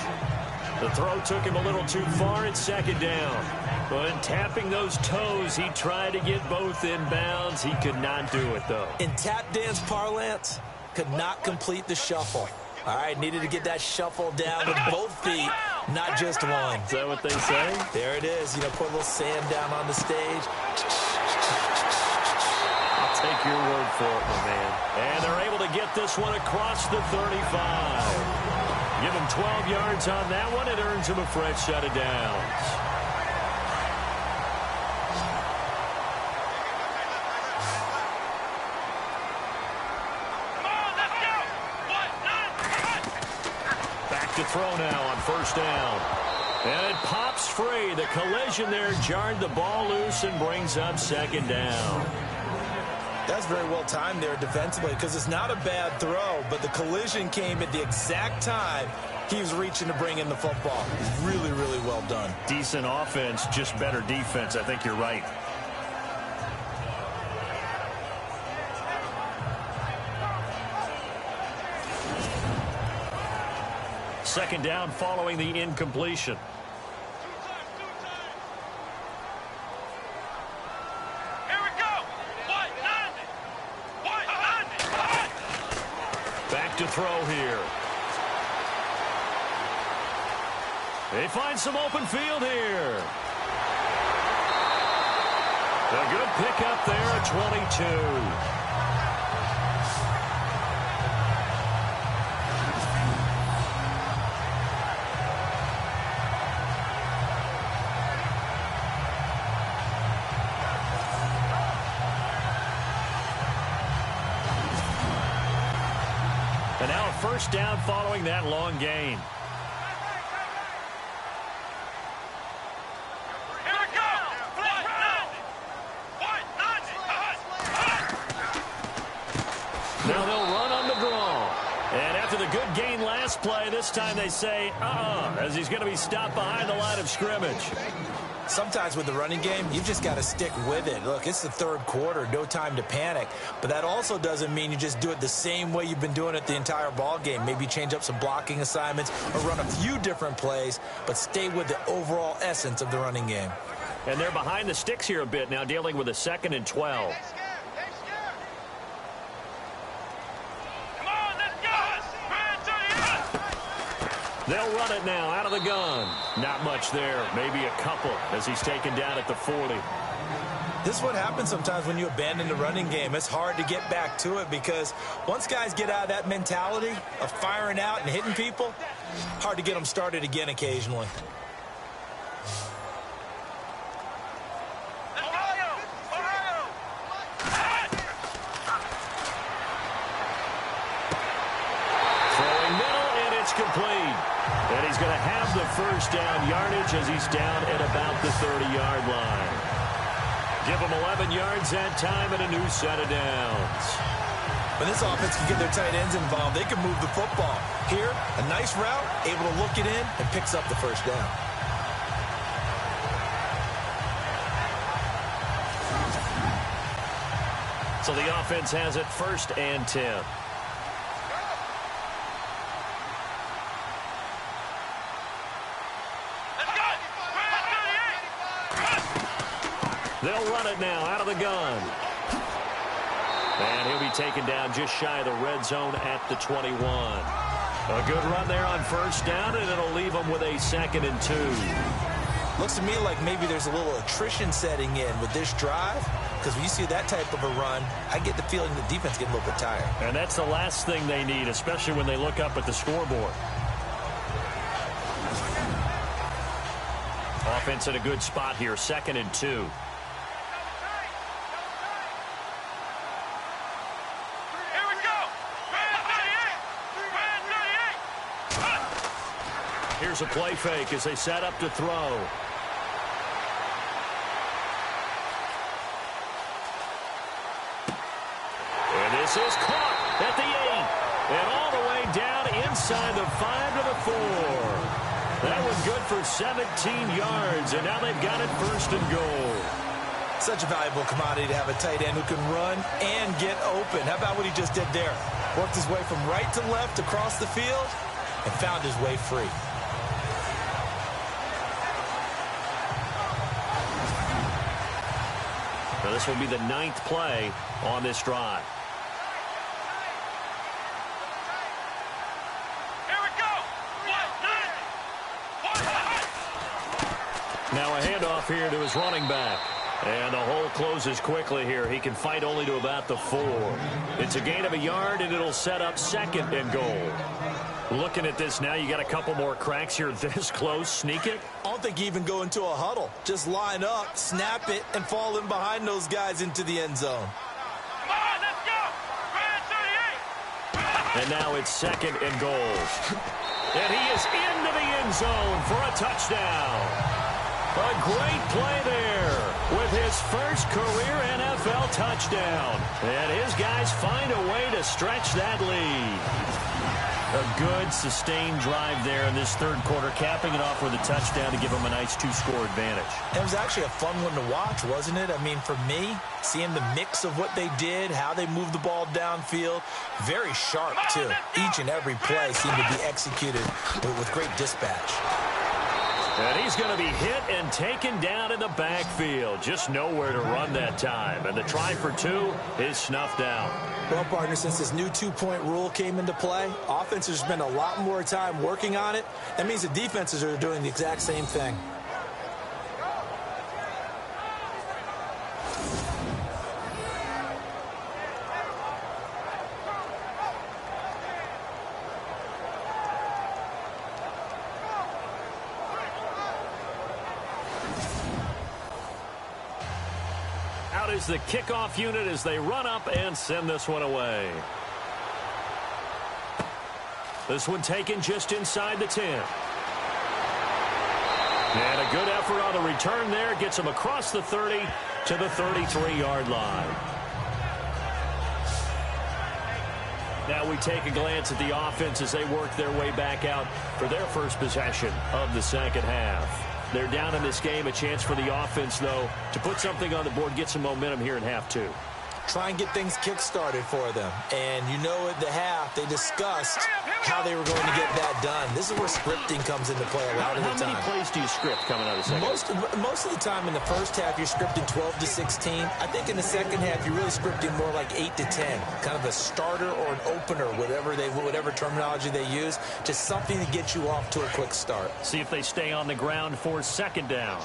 The throw took him a little too far at second down. But tapping those toes, he tried to get both in bounds. He could not do it, though. In tap dance parlance, could not complete the shuffle. All right, needed to get that shuffle down with both feet, not just one. Is that what they say? There it is. You know, put a little sand down on the stage. I'll take your word for it, my man. And they're able to get this one across the 35. Give him 12 yards on that one. It earns him a fresh set of downs. Back to throw now on first down. And it pops free. The collision there jarred the ball loose and brings up second down. That's very well timed there defensively because it's not a bad throw, but the collision came at the exact time he was reaching to bring in the football. Really, really well done. Decent offense, just better defense. I think you're right. Second down following the incompletion. Back to throw here. They find some open field here. A good pickup there at 22. And now a first down following that long gain. Now they'll run on the draw. And after the good gain last play, this time they say, as he's going to be stopped behind the line of scrimmage. Sometimes with the running game, you've just got to stick with it. Look, it's the third quarter, no time to panic. But that also doesn't mean you just do it the same way you've been doing it the entire ball game. Maybe change up some blocking assignments or run a few different plays, but stay with the overall essence of the running game. And they're behind the sticks here a bit now, dealing with a 2nd and 12. They'll run it now out of the gun. Not much there. Maybe a couple as he's taken down at the 40. This is what happens sometimes when you abandon the running game. It's hard to get back to it because once guys get out of that mentality of firing out and hitting people, hard to get them started again occasionally. Throwing middle, and it's complete. And he's going to have the first down yardage as he's down at about the 30-yard line. Give him 11 yards that time and a new set of downs. When this offense can get their tight ends involved, they can move the football. Here, a nice route, able to look it in, and picks up the first down. So the offense has it 1st and 10. They'll run it now out of the gun. And he'll be taken down just shy of the red zone at the 21. A good run there on first down, and it'll leave them with a 2nd and 2. Looks to me like maybe there's a little attrition setting in with this drive, because when you see that type of a run, I get the feeling the defense getting a little bit tired. And that's the last thing they need, especially when they look up at the scoreboard. Offense in a good spot here, 2nd and 2. Here's a play fake as they set up to throw. And this is caught at the 8. And all the way down inside the 5 to the 4. That was good for 17 yards, and now they've got it first and goal. Such a valuable commodity to have a tight end who can run and get open. How about what he just did there? Worked his way from right to left across the field and found his way free. Now this will be the 9th play on this drive. Now a handoff here to his running back. And the hole closes quickly here. He can fight only to about the 4. It's a gain of a yard, and it'll set up 2nd and goal. Looking at this now, you got a couple more cracks here this close. Sneak it? I don't think you even go into a huddle. Just line up, snap it, and fall in behind those guys into the end zone. Come on, let's go! And now it's 2nd and goal. And he is into the end zone for a touchdown. A great play there with his first career NFL touchdown. And his guys find a way to stretch that lead. A good, sustained drive there in this third quarter, capping it off with a touchdown to give them a nice 2-score advantage. It was actually a fun one to watch, wasn't it? I mean, for me, seeing the mix of what they did, how they moved the ball downfield, very sharp, too. Each and every play seemed to be executed with great dispatch. And he's going to be hit and taken down in the backfield. Just nowhere to run that time. And the try for 2 is snuffed out. Well, partner, since this new 2-point rule came into play, offenses spend a lot more time working on it. That means the defenses are doing the exact same thing. Is the kickoff unit as they run up and send this one away. This one taken just inside the 10. And a good effort on the return there. Gets him across the 30 to the 33-yard line. Now we take a glance at the offense as they work their way back out for their first possession of the second half. They're down in this game. A chance for the offense, though, to put something on the board, get some momentum here in half 2. Try and get things kick-started for them. And you know at the half, they discussed how they were going to get that done. This is where scripting comes into play a lot of the time. How many plays do you script coming out of the second? Most of the time in the first half, you're scripting 12 to 16. I think in the second half, you're really scripting more like 8 to 10. Kind of a starter or an opener, whatever terminology they use. Just something to get you off to a quick start. See if they stay on the ground for 2nd down.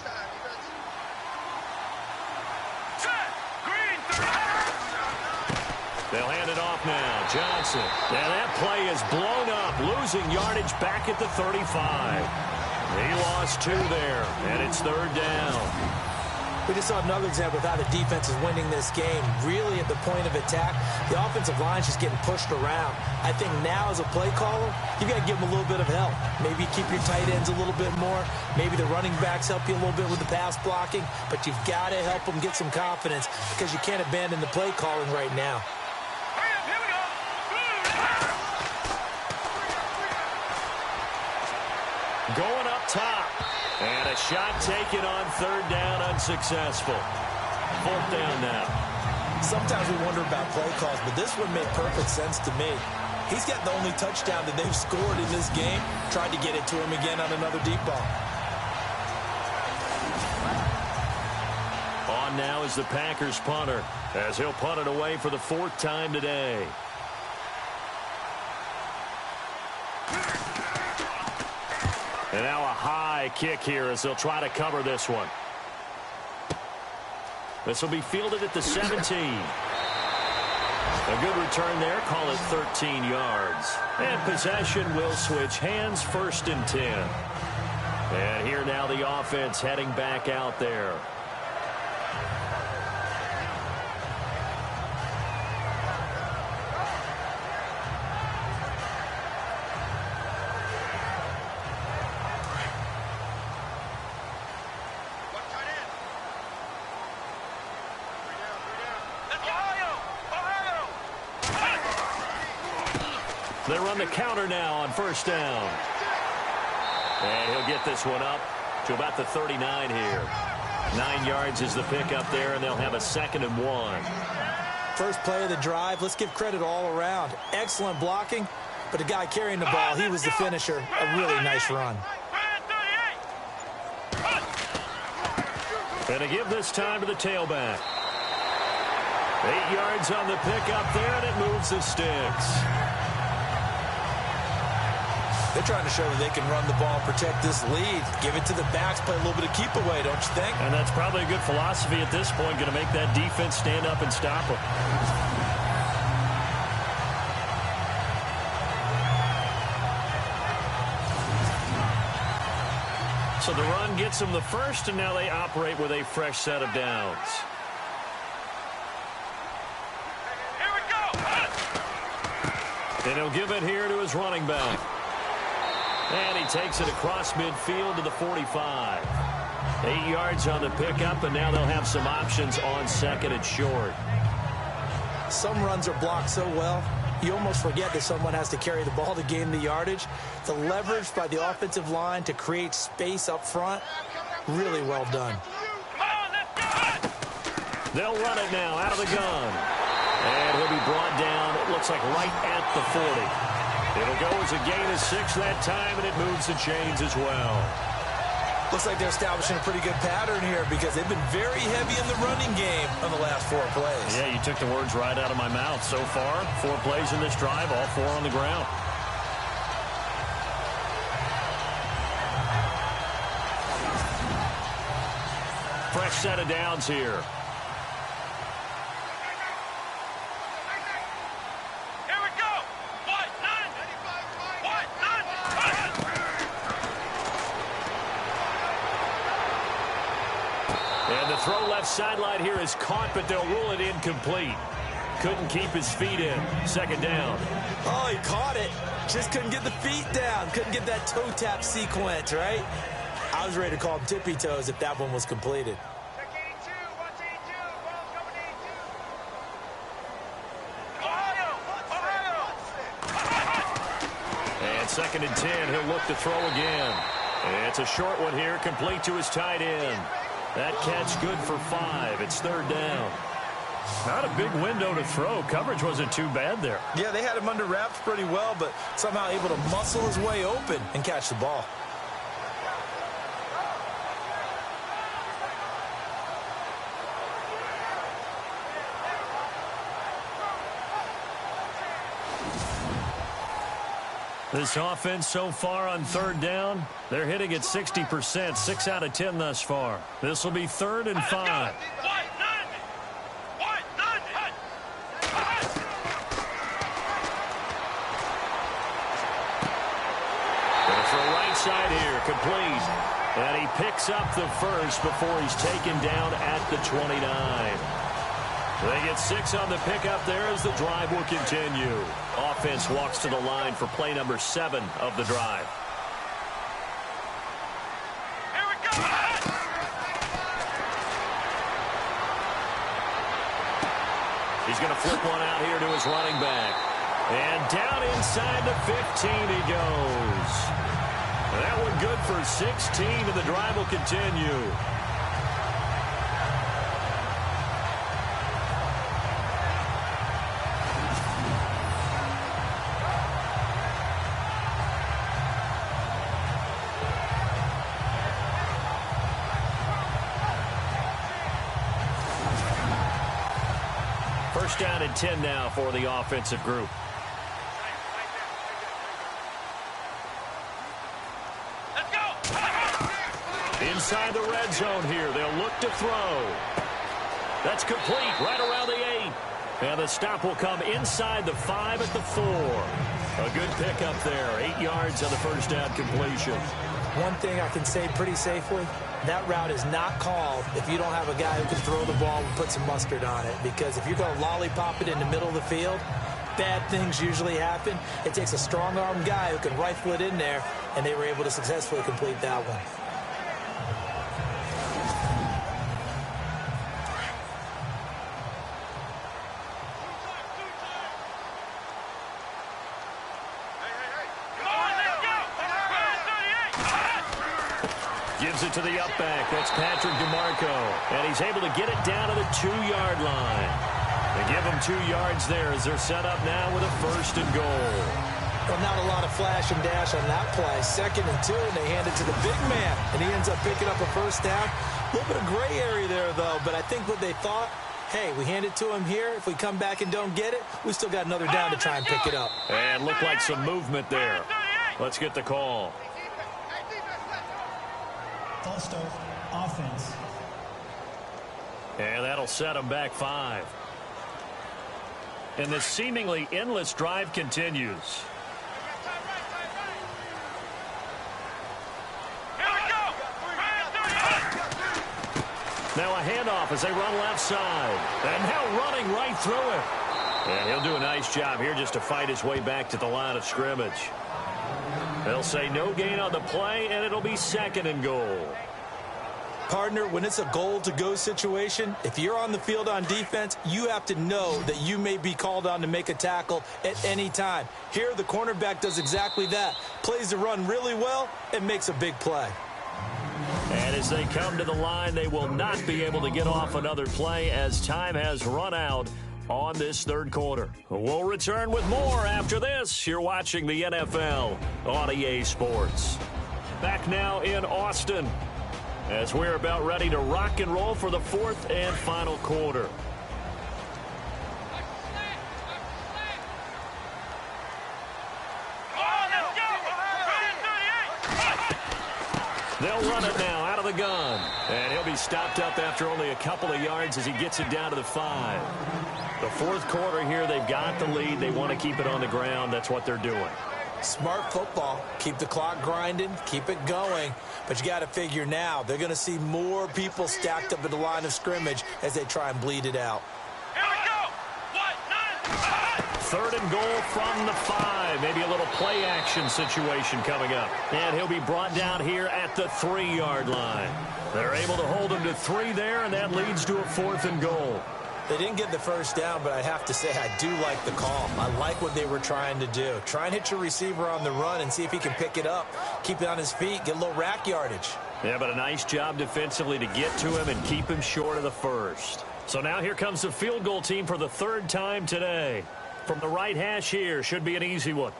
They'll hand it off now. Johnson. And that play is blown up. Losing yardage back at the 35. He lost 2 there, and it's 3rd down. We just saw another example of how the defense is winning this game. Really at the point of attack, the offensive line is just getting pushed around. I think now as a play caller, you've got to give them a little bit of help. Maybe keep your tight ends a little bit more. Maybe the running backs help you a little bit with the pass blocking. But you've got to help them get some confidence because you can't abandon the play calling right now. Going up top. And a shot taken on 3rd down, unsuccessful. 4th down now. Sometimes we wonder about play calls, but this one made perfect sense to me. He's got the only touchdown that they've scored in this game. Tried to get it to him again on another deep ball. On now is the Packers punter, as he'll punt it away for the 4th time today. And now a high kick here as they'll try to cover this one. This will be fielded at the 17. A good return there. Call it 13 yards. And possession will switch hands, 1st and 10. And here now the offense heading back out there. They run the counter now on first down. And he'll get this one up to about the 39 here. 9 yards is the pickup there, and they'll have a 2nd and 1. First play of the drive, let's give credit all around. Excellent blocking, but the guy carrying the ball, he was the finisher. A really nice run. And to give this time to the tailback. 8 yards on the pickup there, and it moves the sticks. They're trying to show that they can run the ball, protect this lead, give it to the backs, play a little bit of keep away, don't you think? And that's probably a good philosophy at this point, going to make that defense stand up and stop them. So the run gets them the first, and now they operate with a fresh set of downs. Here we go. And he'll give it here to his running back. And he takes it across midfield to the 45. 8 yards on the pickup, and now they'll have some options on 2nd and short. Some runs are blocked so well, you almost forget that someone has to carry the ball to gain the yardage. The leverage by the offensive line to create space up front, really well done. They'll run it now out of the gun. And he'll be brought down, it looks like right at the 40. It'll go as a gain of 6 that time, and it moves the chains as well. Looks like they're establishing a pretty good pattern here because they've been very heavy in the running game on the last 4 plays. Yeah, you took the words right out of my mouth. So far, 4 plays in this drive, all 4 on the ground. Fresh set of downs here. And the throw left sideline here is caught, but they'll rule it incomplete. Couldn't keep his feet in. 2nd down. Oh, he caught it. Just couldn't get the feet down. Couldn't get that toe tap sequence, right? I was ready to call him tippy toes if that one was completed. And 2nd and 10, he'll look to throw again. And it's a short one here, complete to his tight end. That catch good for 5. It's 3rd down. Not a big window to throw. Coverage wasn't too bad there. Yeah, they had him under wraps pretty well, but somehow able to muscle his way open and catch the ball. This offense so far on 3rd down, they're hitting at 60%, 6 out of 10 thus far. This will be 3rd and 5. For right side here, complete. And he picks up the first before he's taken down at the 29. They get 6 on the pickup there as the drive will continue. Offense walks to the line for play number 7 of the drive. Here we go. He's going to flip one out here to his running back. And down inside the 15 he goes. That one good for 16, and the drive will continue. First down and 10 now for the offensive group. Let's go. Inside the red zone here. They'll look to throw. That's complete right around the 8. And the stop will come inside the 5 at the 4. A good pickup there. 8 yards on the first down completion. One thing I can say pretty safely, that route is not called if you don't have a guy who can throw the ball and put some mustard on it. Because if you're going to lollipop it in the middle of the field, bad things usually happen. It takes a strong-armed guy who can rifle it in there, and they were able to successfully complete that one. gives it to the up back. That's Patrick DeMarco. And he's able to get it down to the 2-yard line. They give him 2 yards there as they're set up now with a 1st and goal. Well, not a lot of flash and dash on that play. 2nd and 2, and they hand it to the big man. And he ends up picking up a 1st down. A little bit of gray area there, though. But I think what they thought, hey, we hand it to him here. If we come back and don't get it, we still got another down to try and pick it up. And looked like some movement there. Let's get the call. False start, offense. And that'll set them back 5. And this seemingly endless drive continues. Now a handoff as they run left side. And now running right through it. And he'll do a nice job here just to fight his way back to the line of scrimmage. They'll say no gain on the play, and it'll be 2nd and goal. Partner, when it's a goal-to-go situation, if you're on the field on defense, you have to know that you may be called on to make a tackle at any time. Here, the cornerback does exactly that. Plays the run really well and makes a big play. And as they come to the line, they will not be able to get off another play as time has run out on this 3rd quarter. We'll return with more after this. You're watching the NFL on EA Sports. Back now in Austin as we're about ready to rock and roll for the 4th and final quarter. They'll run it now out of the gun. And he'll be stopped up after only a couple of yards as he gets it down to the 5. The 4th quarter here, they've got the lead. They want to keep it on the ground. That's what they're doing. Smart football. Keep the clock grinding. Keep it going. But you got to figure now, they're going to see more people stacked up at the line of scrimmage as they try and bleed it out. Here we go. 3rd and goal from the 5. Maybe a little play action situation coming up. And he'll be brought down here at the 3-yard line. They're able to hold him to 3 there, and that leads to a 4th and goal. They didn't get the 1st down, but I have to say I do like the call. I like what they were trying to do. Try and hit your receiver on the run and see if he can pick it up. Keep it on his feet, get a little rack yardage. Yeah, but a nice job defensively to get to him and keep him short of the 1st. So now here comes the field goal team for the 3rd time today. From the right hash here, should be an easy one.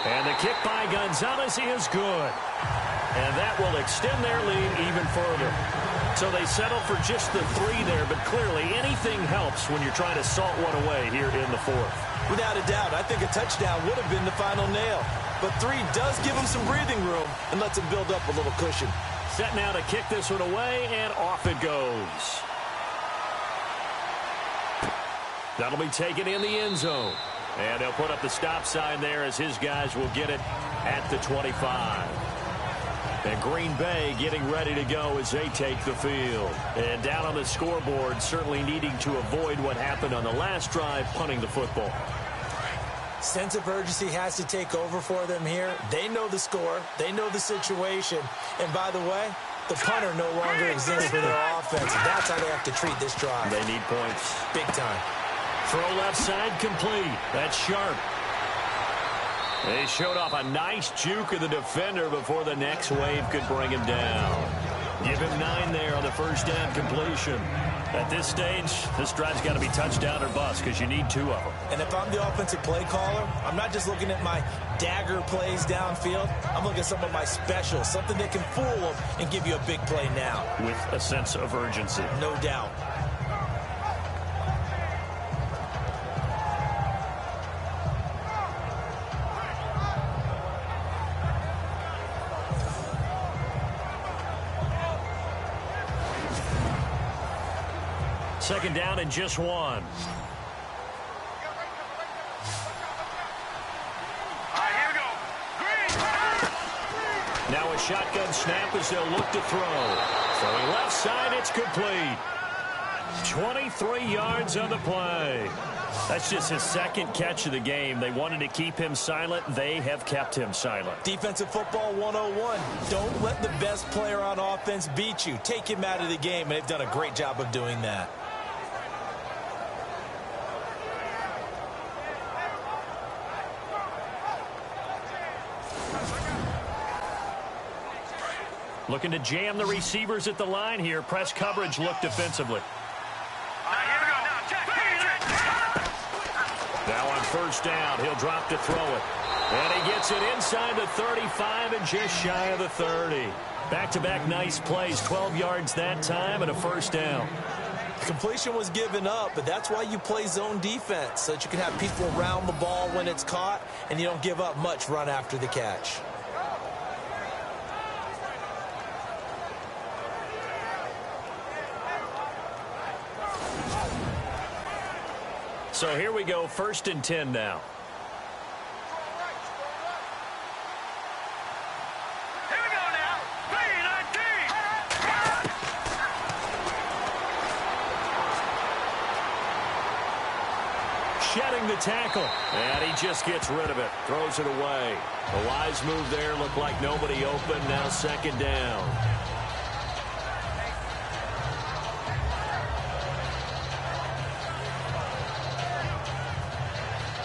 And the kick by Gonzalez is good. And that will extend their lead even further. So they settle for just the 3 there, but clearly anything helps when you're trying to salt one away here in the 4th. Without a doubt, I think a touchdown would have been the final nail. But 3 does give them some breathing room and lets them build up a little cushion. Set now to kick this one away, and off it goes. That'll be taken in the end zone. And they'll put up the stop sign there as his guys will get it at the 25. And Green Bay getting ready to go as they take the field. And down on the scoreboard, certainly needing to avoid what happened on the last drive, punting the football. Sense of urgency has to take over for them here. They know the score. They know the situation. And by the way, the punter no longer exists for their offense. That's how they have to treat this drive. They need points. Big time. Throw left side complete. That's Sharp. They showed off a nice juke of the defender before the next wave could bring him down. Give him 9 there on the 1st down completion. At this stage, this drive's got to be touchdown or bust because you need 2 of them. And if I'm the offensive play caller, I'm not just looking at my dagger plays downfield. I'm looking at some of my specials, something that can fool them and give you a big play now. With a sense of urgency. No doubt. Second down and just 1. Now a shotgun snap as they'll look to throw. Throwing left side, it's complete. 23 yards on the play. That's just his 2nd catch of the game. They wanted to keep him silent. They have kept him silent. Defensive football 101. Don't let the best player on offense beat you. Take him out of the game, and they've done a great job of doing that. Looking to jam the receivers at the line here. Press coverage look defensively. Now on first down, he'll drop to throw it. And he gets it inside the 35 and just shy of the 30. Back-to-back nice plays, 12 yards that time and a first down. Completion was given up, but that's why you play zone defense, so that you can have people around the ball when it's caught, and you don't give up much run after the catch. So here we go, 1st and 10 now. Here we go now. Shedding the tackle, and he just gets rid of it, throws it away. A wise move there, looked like nobody open, now 2nd down.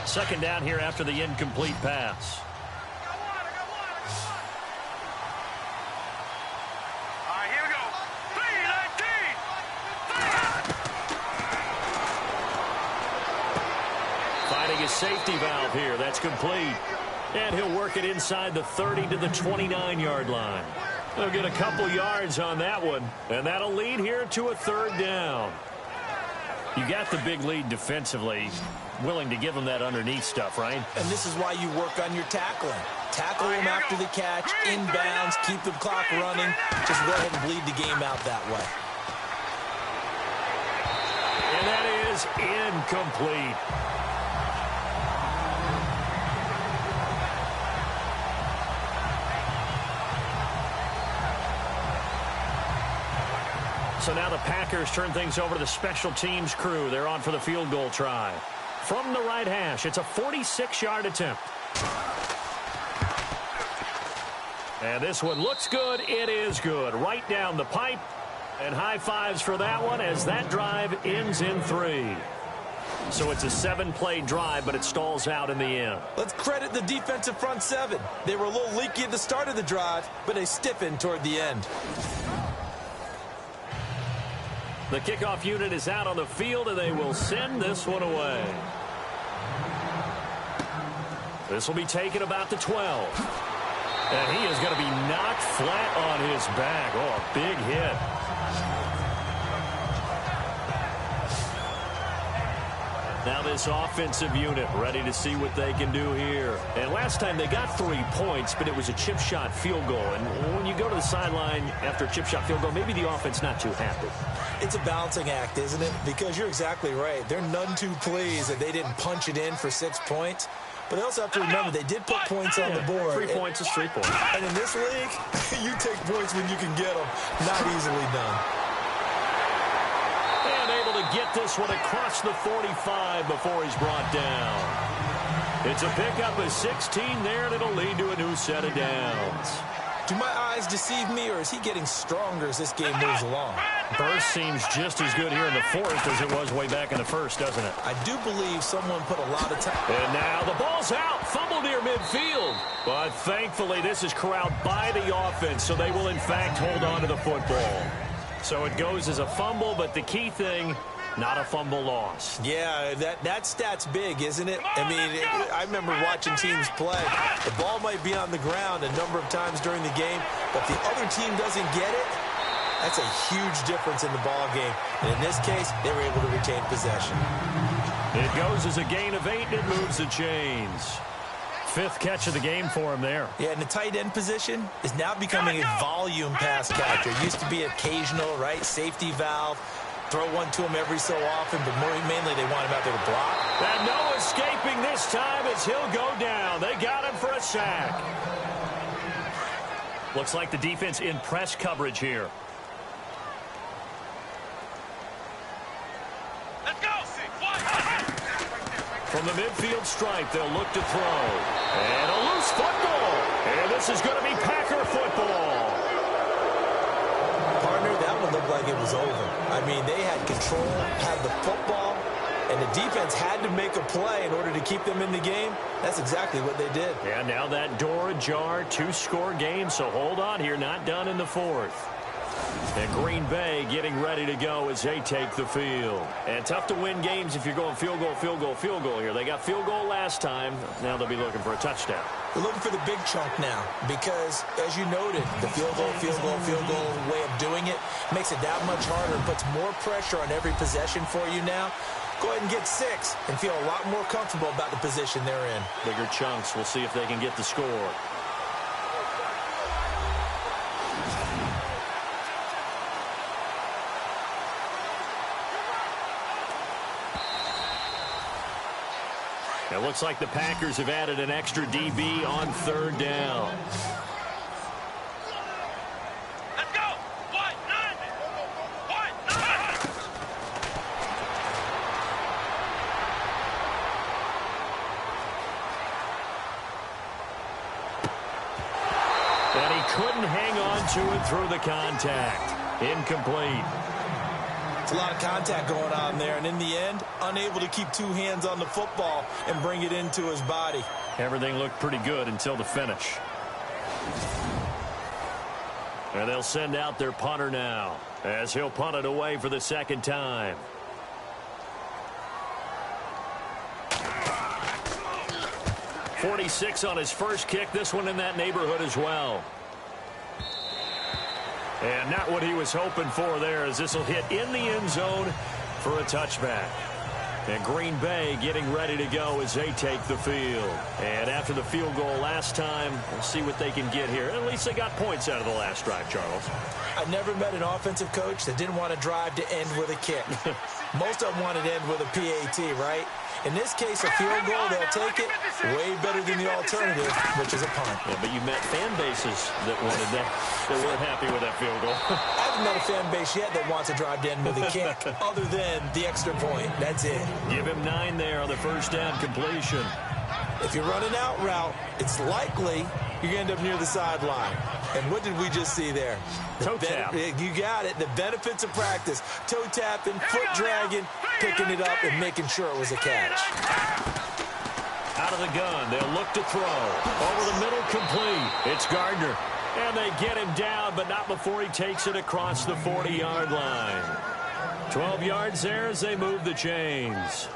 Second down here after the incomplete pass. All right, here we go. 3-19. Finding his safety valve here. That's complete. And he'll work it inside the 30 to the 29-yard line. They'll get a couple yards on that one, and that'll lead here to a 3rd down. You got the big lead defensively. Willing to give them that underneath stuff, right? And this is why you work on your tackling. Tackle them after the catch, inbounds, keep the clock running. Just go ahead and bleed the game out that way. And that is incomplete. So now the Packers turn things over to the special teams crew. They're on for the field goal try. From the right hash, it's a 46-yard attempt. And this one looks good. It is good. Right down the pipe. And high fives for that one as that drive ends in 3. So it's a 7-play drive, but it stalls out in the end. Let's credit the defensive front 7. They were a little leaky at the start of the drive, but they stiffened toward the end. The kickoff unit is out on the field, and they will send this one away. This will be taken about the 12. And he is going to be knocked flat on his back. Oh, a big hit. Now this offensive unit ready to see what they can do here. And last time they got 3 points, but it was a chip shot field goal. And when you go to the sideline after a chip shot field goal, maybe the offense not too happy. It's a balancing act, isn't it? Because you're exactly right. They're none too pleased that they didn't punch it in for 6 points. But they also have to remember they did put points on the board. 3 points is 3 points. And in this league, you take points when you can get them. Not easily done. And able to get this one across the 45 before he's brought down. It's a pickup of 16 there, and it'll lead to a new set of downs. Do my eyes deceive me, or is he getting stronger as this game moves along? Burst seems just as good here in the 4th as it was way back in the 1st, doesn't it? I do believe someone put a lot of time. And now the ball's out. Fumble near midfield. But thankfully, this is corralled by the offense, so they will, in fact, hold on to the football. So it goes as a fumble, but the key thing, not a fumble loss. Yeah, that stat's big, isn't it? I mean, I remember watching teams play. The ball might be on the ground a number of times during the game, but the other team doesn't get it. That's a huge difference in the ball game. And in this case, they were able to retain possession. It goes as a gain of 8, and it moves the chains. 5th catch of the game for him there. Yeah, and the tight end position is now becoming a volume pass catcher. It used to be occasional, right? Safety valve. Throw one to him every so often, but mainly they want him out there to block. And no escaping this time as he'll go down. They got him for a sack. Looks like the defense in press coverage here. Let's go. From the midfield stripe, they'll look to throw. And a loose football. And this is going to be Packer football. Partner, that one looked like it was over. I mean, they had control, had the football, and the defense had to make a play in order to keep them in the game. That's exactly what they did. And now that door ajar, 2-score game, so hold on here, not done in the fourth. And Green Bay getting ready to go as they take the field. And tough to win games if you're going field goal, field goal, field goal here. They got field goal last time. Now they'll be looking for a touchdown. They're looking for the big chunk now because, as you noted, the field goal way of doing it makes it that much harder and puts more pressure on every possession for you now. Go ahead and get 6 and feel a lot more comfortable about the position they're in. Bigger chunks. We'll see if they can get the score. It looks like the Packers have added an extra DB on 3rd down. Let's go. What? None. What? None. And he couldn't hang on to it through the contact. Incomplete. It's a lot of contact going on there, and in the end, unable to keep 2 hands on the football and bring it into his body. Everything looked pretty good until the finish. And they'll send out their punter now as he'll punt it away for the 2nd time. .46 on his first kick. This one in that neighborhood as well. And not what he was hoping for there, as this will hit in the end zone for a touchback. And Green Bay getting ready to go as they take the field. And after the field goal last time, we'll see what they can get here. At least they got points out of the last drive, Charles. I never met an offensive coach that didn't want to drive to end with a kick. Most of them wanted to end with a PAT, right? In this case, a field goal, they'll take it. Way better than the alternative, which is a punt. Yeah, but you met fan bases that wanted that. They weren't happy with that field goal. I haven't met a fan base yet that wants to drive to end with a kick, other than the extra point. That's it. Give him 9 there on the 1st down completion. If you're running out route, it's likely you're going to end up near the sideline. And what did we just see there? Toe tap. You got it. The benefits of practice. Toe tapping, foot dragging, picking it up, and making sure it was a catch. Out of the gun. They'll look to throw. Over the middle, complete. It's Gardner. And they get him down, but not before he takes it across the 40-yard line. 12 yards there as they move the chains.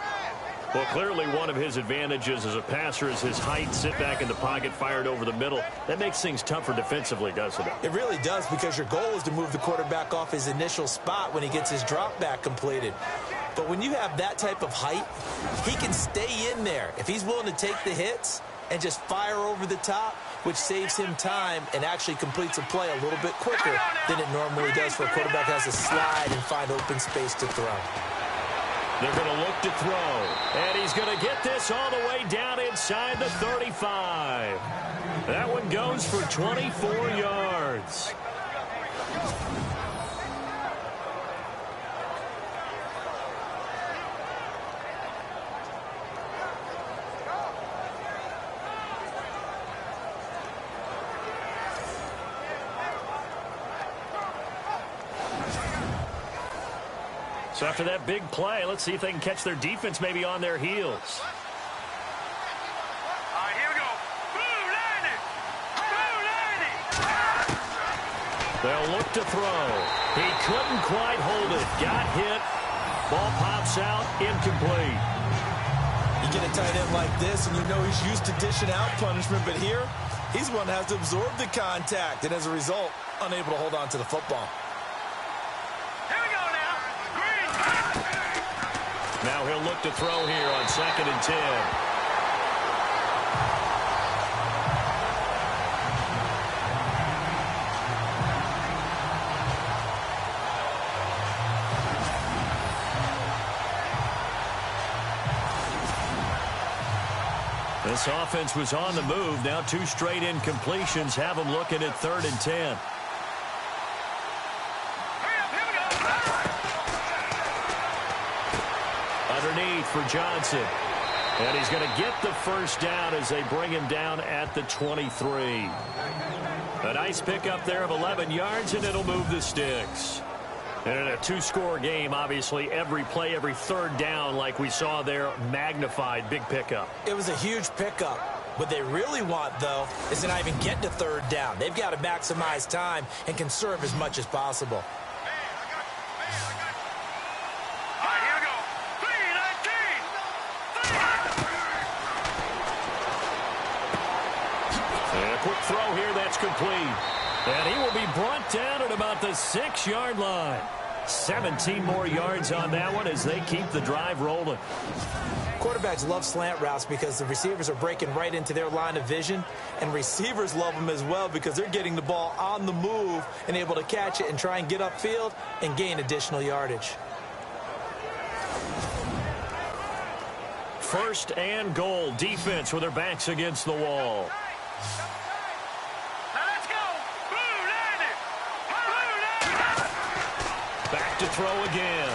Well, clearly one of his advantages as a passer is his height, sit back in the pocket, fired over the middle. That makes things tougher defensively, doesn't it? It really does, because your goal is to move the quarterback off his initial spot when he gets his drop back completed. But when you have that type of height, he can stay in there. If he's willing to take the hits and just fire over the top, which saves him time and actually completes a play a little bit quicker than it normally does for a quarterback who has to slide and find open space to throw. They're going to look to throw. And he's going to get this all the way down inside the 35. That one goes for 24 yards. So after that big play, let's see if they can catch their defense maybe on their heels. All right, here we go. Blue landing. Blue landing. They'll look to throw. He couldn't quite hold it. Got hit. Ball pops out. Incomplete. You get a tight end like this, and you know he's used to dishing out punishment, but here, he's the one that has to absorb the contact, and as a result, unable to hold on to the football. Now he'll look to throw here on 2nd and 10. This offense was on the move. Now 2 straight incompletions have them looking at 3rd and 10. Underneath for Johnson. And he's going to get the first down as they bring him down at the 23. A nice pickup there of 11 yards, and it'll move the sticks. And in a two-score game, obviously, every play, every third down, like we saw there, magnified. Big pickup. It was a huge pickup. What they really want, though, is to not even get to third down. They've got to maximize time and conserve as much as possible. Quick throw here, that's complete. And he will be brought down at about the 6-yard line. 17 more yards on that one as they keep the drive rolling. Quarterbacks love slant routes because the receivers are breaking right into their line of vision, and receivers love them as well because they're getting the ball on the move and able to catch it and try and get upfield and gain additional yardage. First and goal, defense with their backs against the wall. Back to throw again.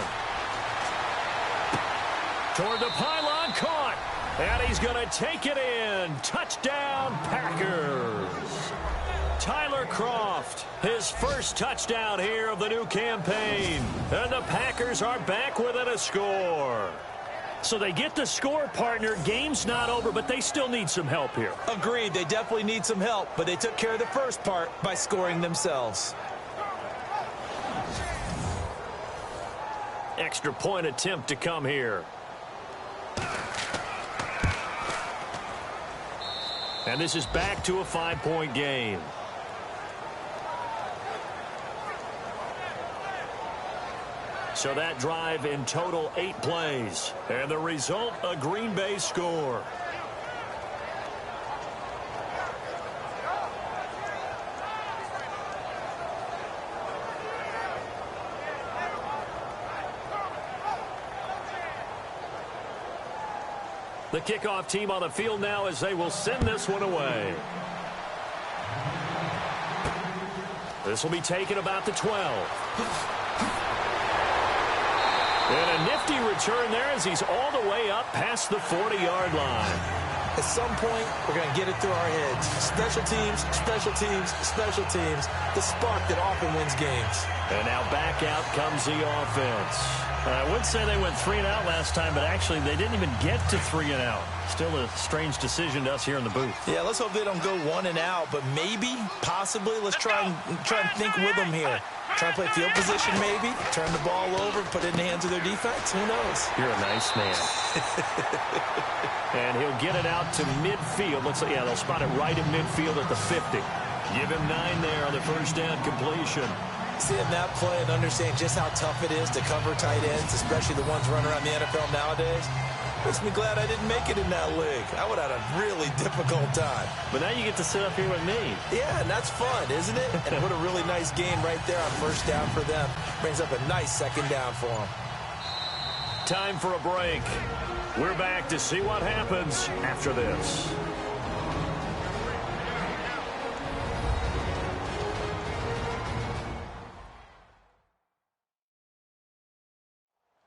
Toward the pylon, caught. And he's going to take it in. Touchdown, Packers. Tyler Kroft, his first touchdown here of the new campaign. And the Packers are back within a score. So they get the score, partner. Game's not over, but they still need some help here. Agreed. They definitely need some help, but they took care of the first part by scoring themselves. Extra point attempt to come here. And this is back to a 5-point game. So that drive in total 8 plays. And the result, a Green Bay score. The kickoff team on the field now as they will send this one away. This will be taken about the 12. And a nifty return there as he's all the way up past the 40-yard line. At some point, we're going to get it through our heads. Special teams, special teams, special teams. The spark that often wins games. And now back out comes the offense. I would say they went 3 and out last time, but actually they didn't even get to 3 and out. Still a strange decision to us here in the booth. Yeah, let's hope they don't go 1 and out, but maybe, possibly, let's try and think with them here. Try and play field position maybe, turn the ball over, put it in the hands of their defense. Who knows? You're a nice man. And he'll get it out to midfield. Looks like, yeah, they'll spot it right in midfield at the 50. Give him 9 there on the first down completion. Seeing that play and understand just how tough it is to cover tight ends, especially the ones running around the NFL nowadays, makes me glad I didn't make it in that league. I would have had a really difficult time. But now you get to sit up here with me. Yeah, and that's fun, isn't it? And what a really nice game right there on first down for them. Brings up a nice second down for them. Time for a break. We're back to see what happens after this.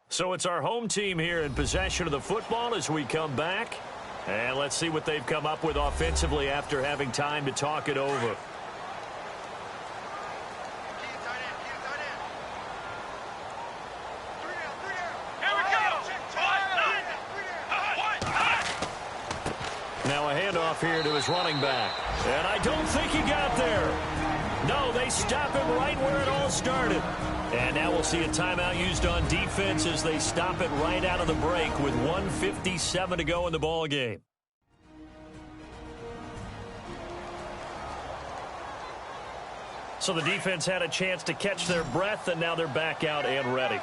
So it's our home team here in possession of the football as we come back. And let's see what they've come up with offensively after having time to talk it over. Now a handoff here to his running back. And I don't think he got there. No, they stop him right where it all started. And now we'll see a timeout used on defense as they stop it right out of the break with 1:57 to go in the ball game. So the defense had a chance to catch their breath, and now they're back out and ready.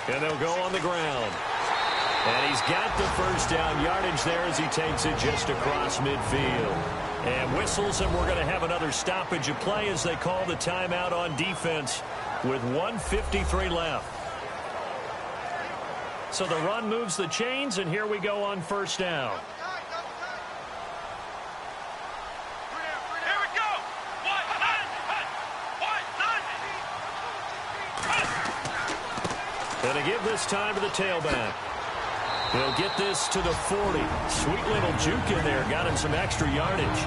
And they'll go on the ground. And he's got the first down yardage there as he takes it just across midfield. And whistles, and we're going to have another stoppage of play as they call the timeout on defense with 1:53 left. So the run moves the chains, and here we go on first down. And to give this time to the tailback. He'll get this to the 40. Sweet little juke in there. Got him some extra yardage.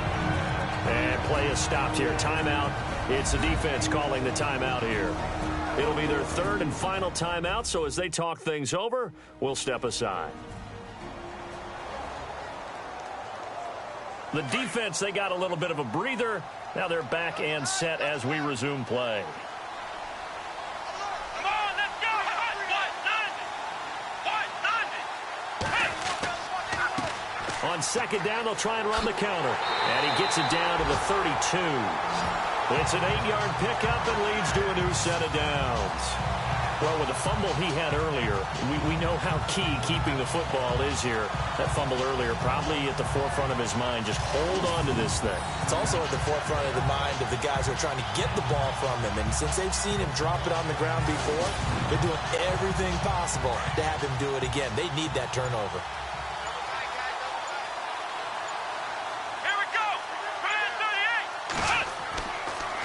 And play is stopped here. Timeout. It's the defense calling the timeout here. It'll be their third and final timeout, so as they talk things over, we'll step aside. The defense, they got a little bit of a breather. Now they're back and set as we resume play. On second down, they'll try and run the counter. And he gets it down to the 32. It's an 8-yard pickup and leads to a new set of downs. Well, with the fumble he had earlier, we know how key keeping the football is here. That fumble earlier probably at the forefront of his mind. Just hold on to this thing. It's also at the forefront of the mind of the guys who are trying to get the ball from him. And since they've seen him drop it on the ground before, they're doing everything possible to have him do it again. They need that turnover.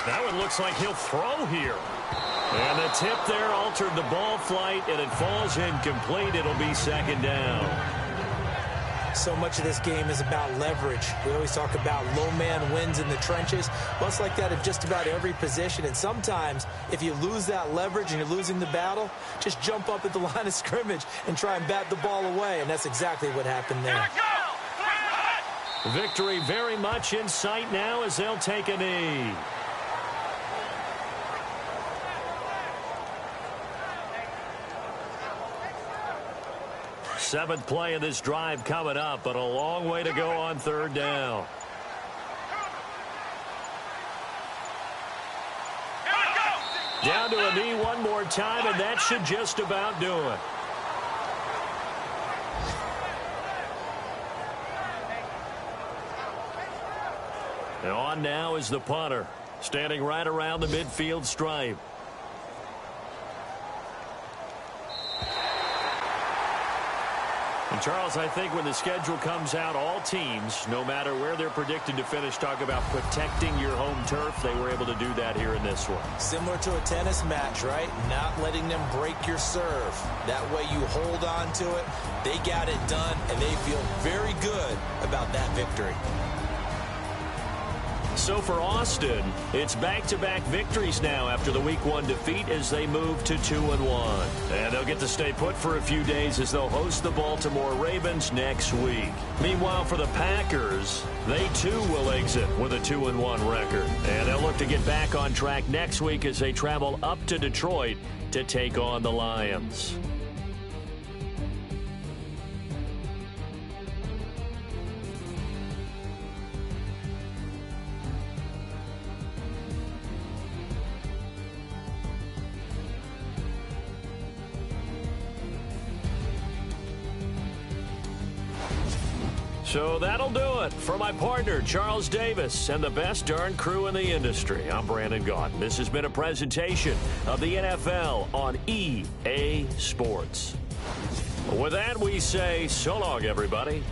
That one looks like he'll throw here. And the tip there altered the ball flight, and it falls incomplete. It'll be second down. So much of this game is about leverage. We always talk about low man wins in the trenches. Well, it's like that in just about every position. And sometimes, if you lose that leverage and you're losing the battle, just jump up at the line of scrimmage and try and bat the ball away. And that's exactly what happened there. Victory very much in sight now as they'll take a knee. Seventh play of this drive coming up, but a long way to go on third down. Down to a knee one more time, and that should just about do it. And on now is the punter, standing right around the midfield stripe. And Charles, I think when the schedule comes out, all teams, no matter where they're predicted to finish, talk about protecting your home turf. They were able to do that here in this one. Similar to a tennis match, right? Not letting them break your serve. That way you hold on to it. They got it done, and they feel very good about that victory. So for Austin, it's back-to-back victories now after the Week 1 defeat as they move to 2-1. And they'll get to stay put for a few days as they'll host the Baltimore Ravens next week. Meanwhile, for the Packers, they too will exit with a 2-1 record. And they'll look to get back on track next week as they travel up to Detroit to take on the Lions. So that'll do it for my partner, Charles Davis, and the best darn crew in the industry. I'm Brandon Gaudin. This has been a presentation of the NFL on EA Sports. With that, we say so long, everybody.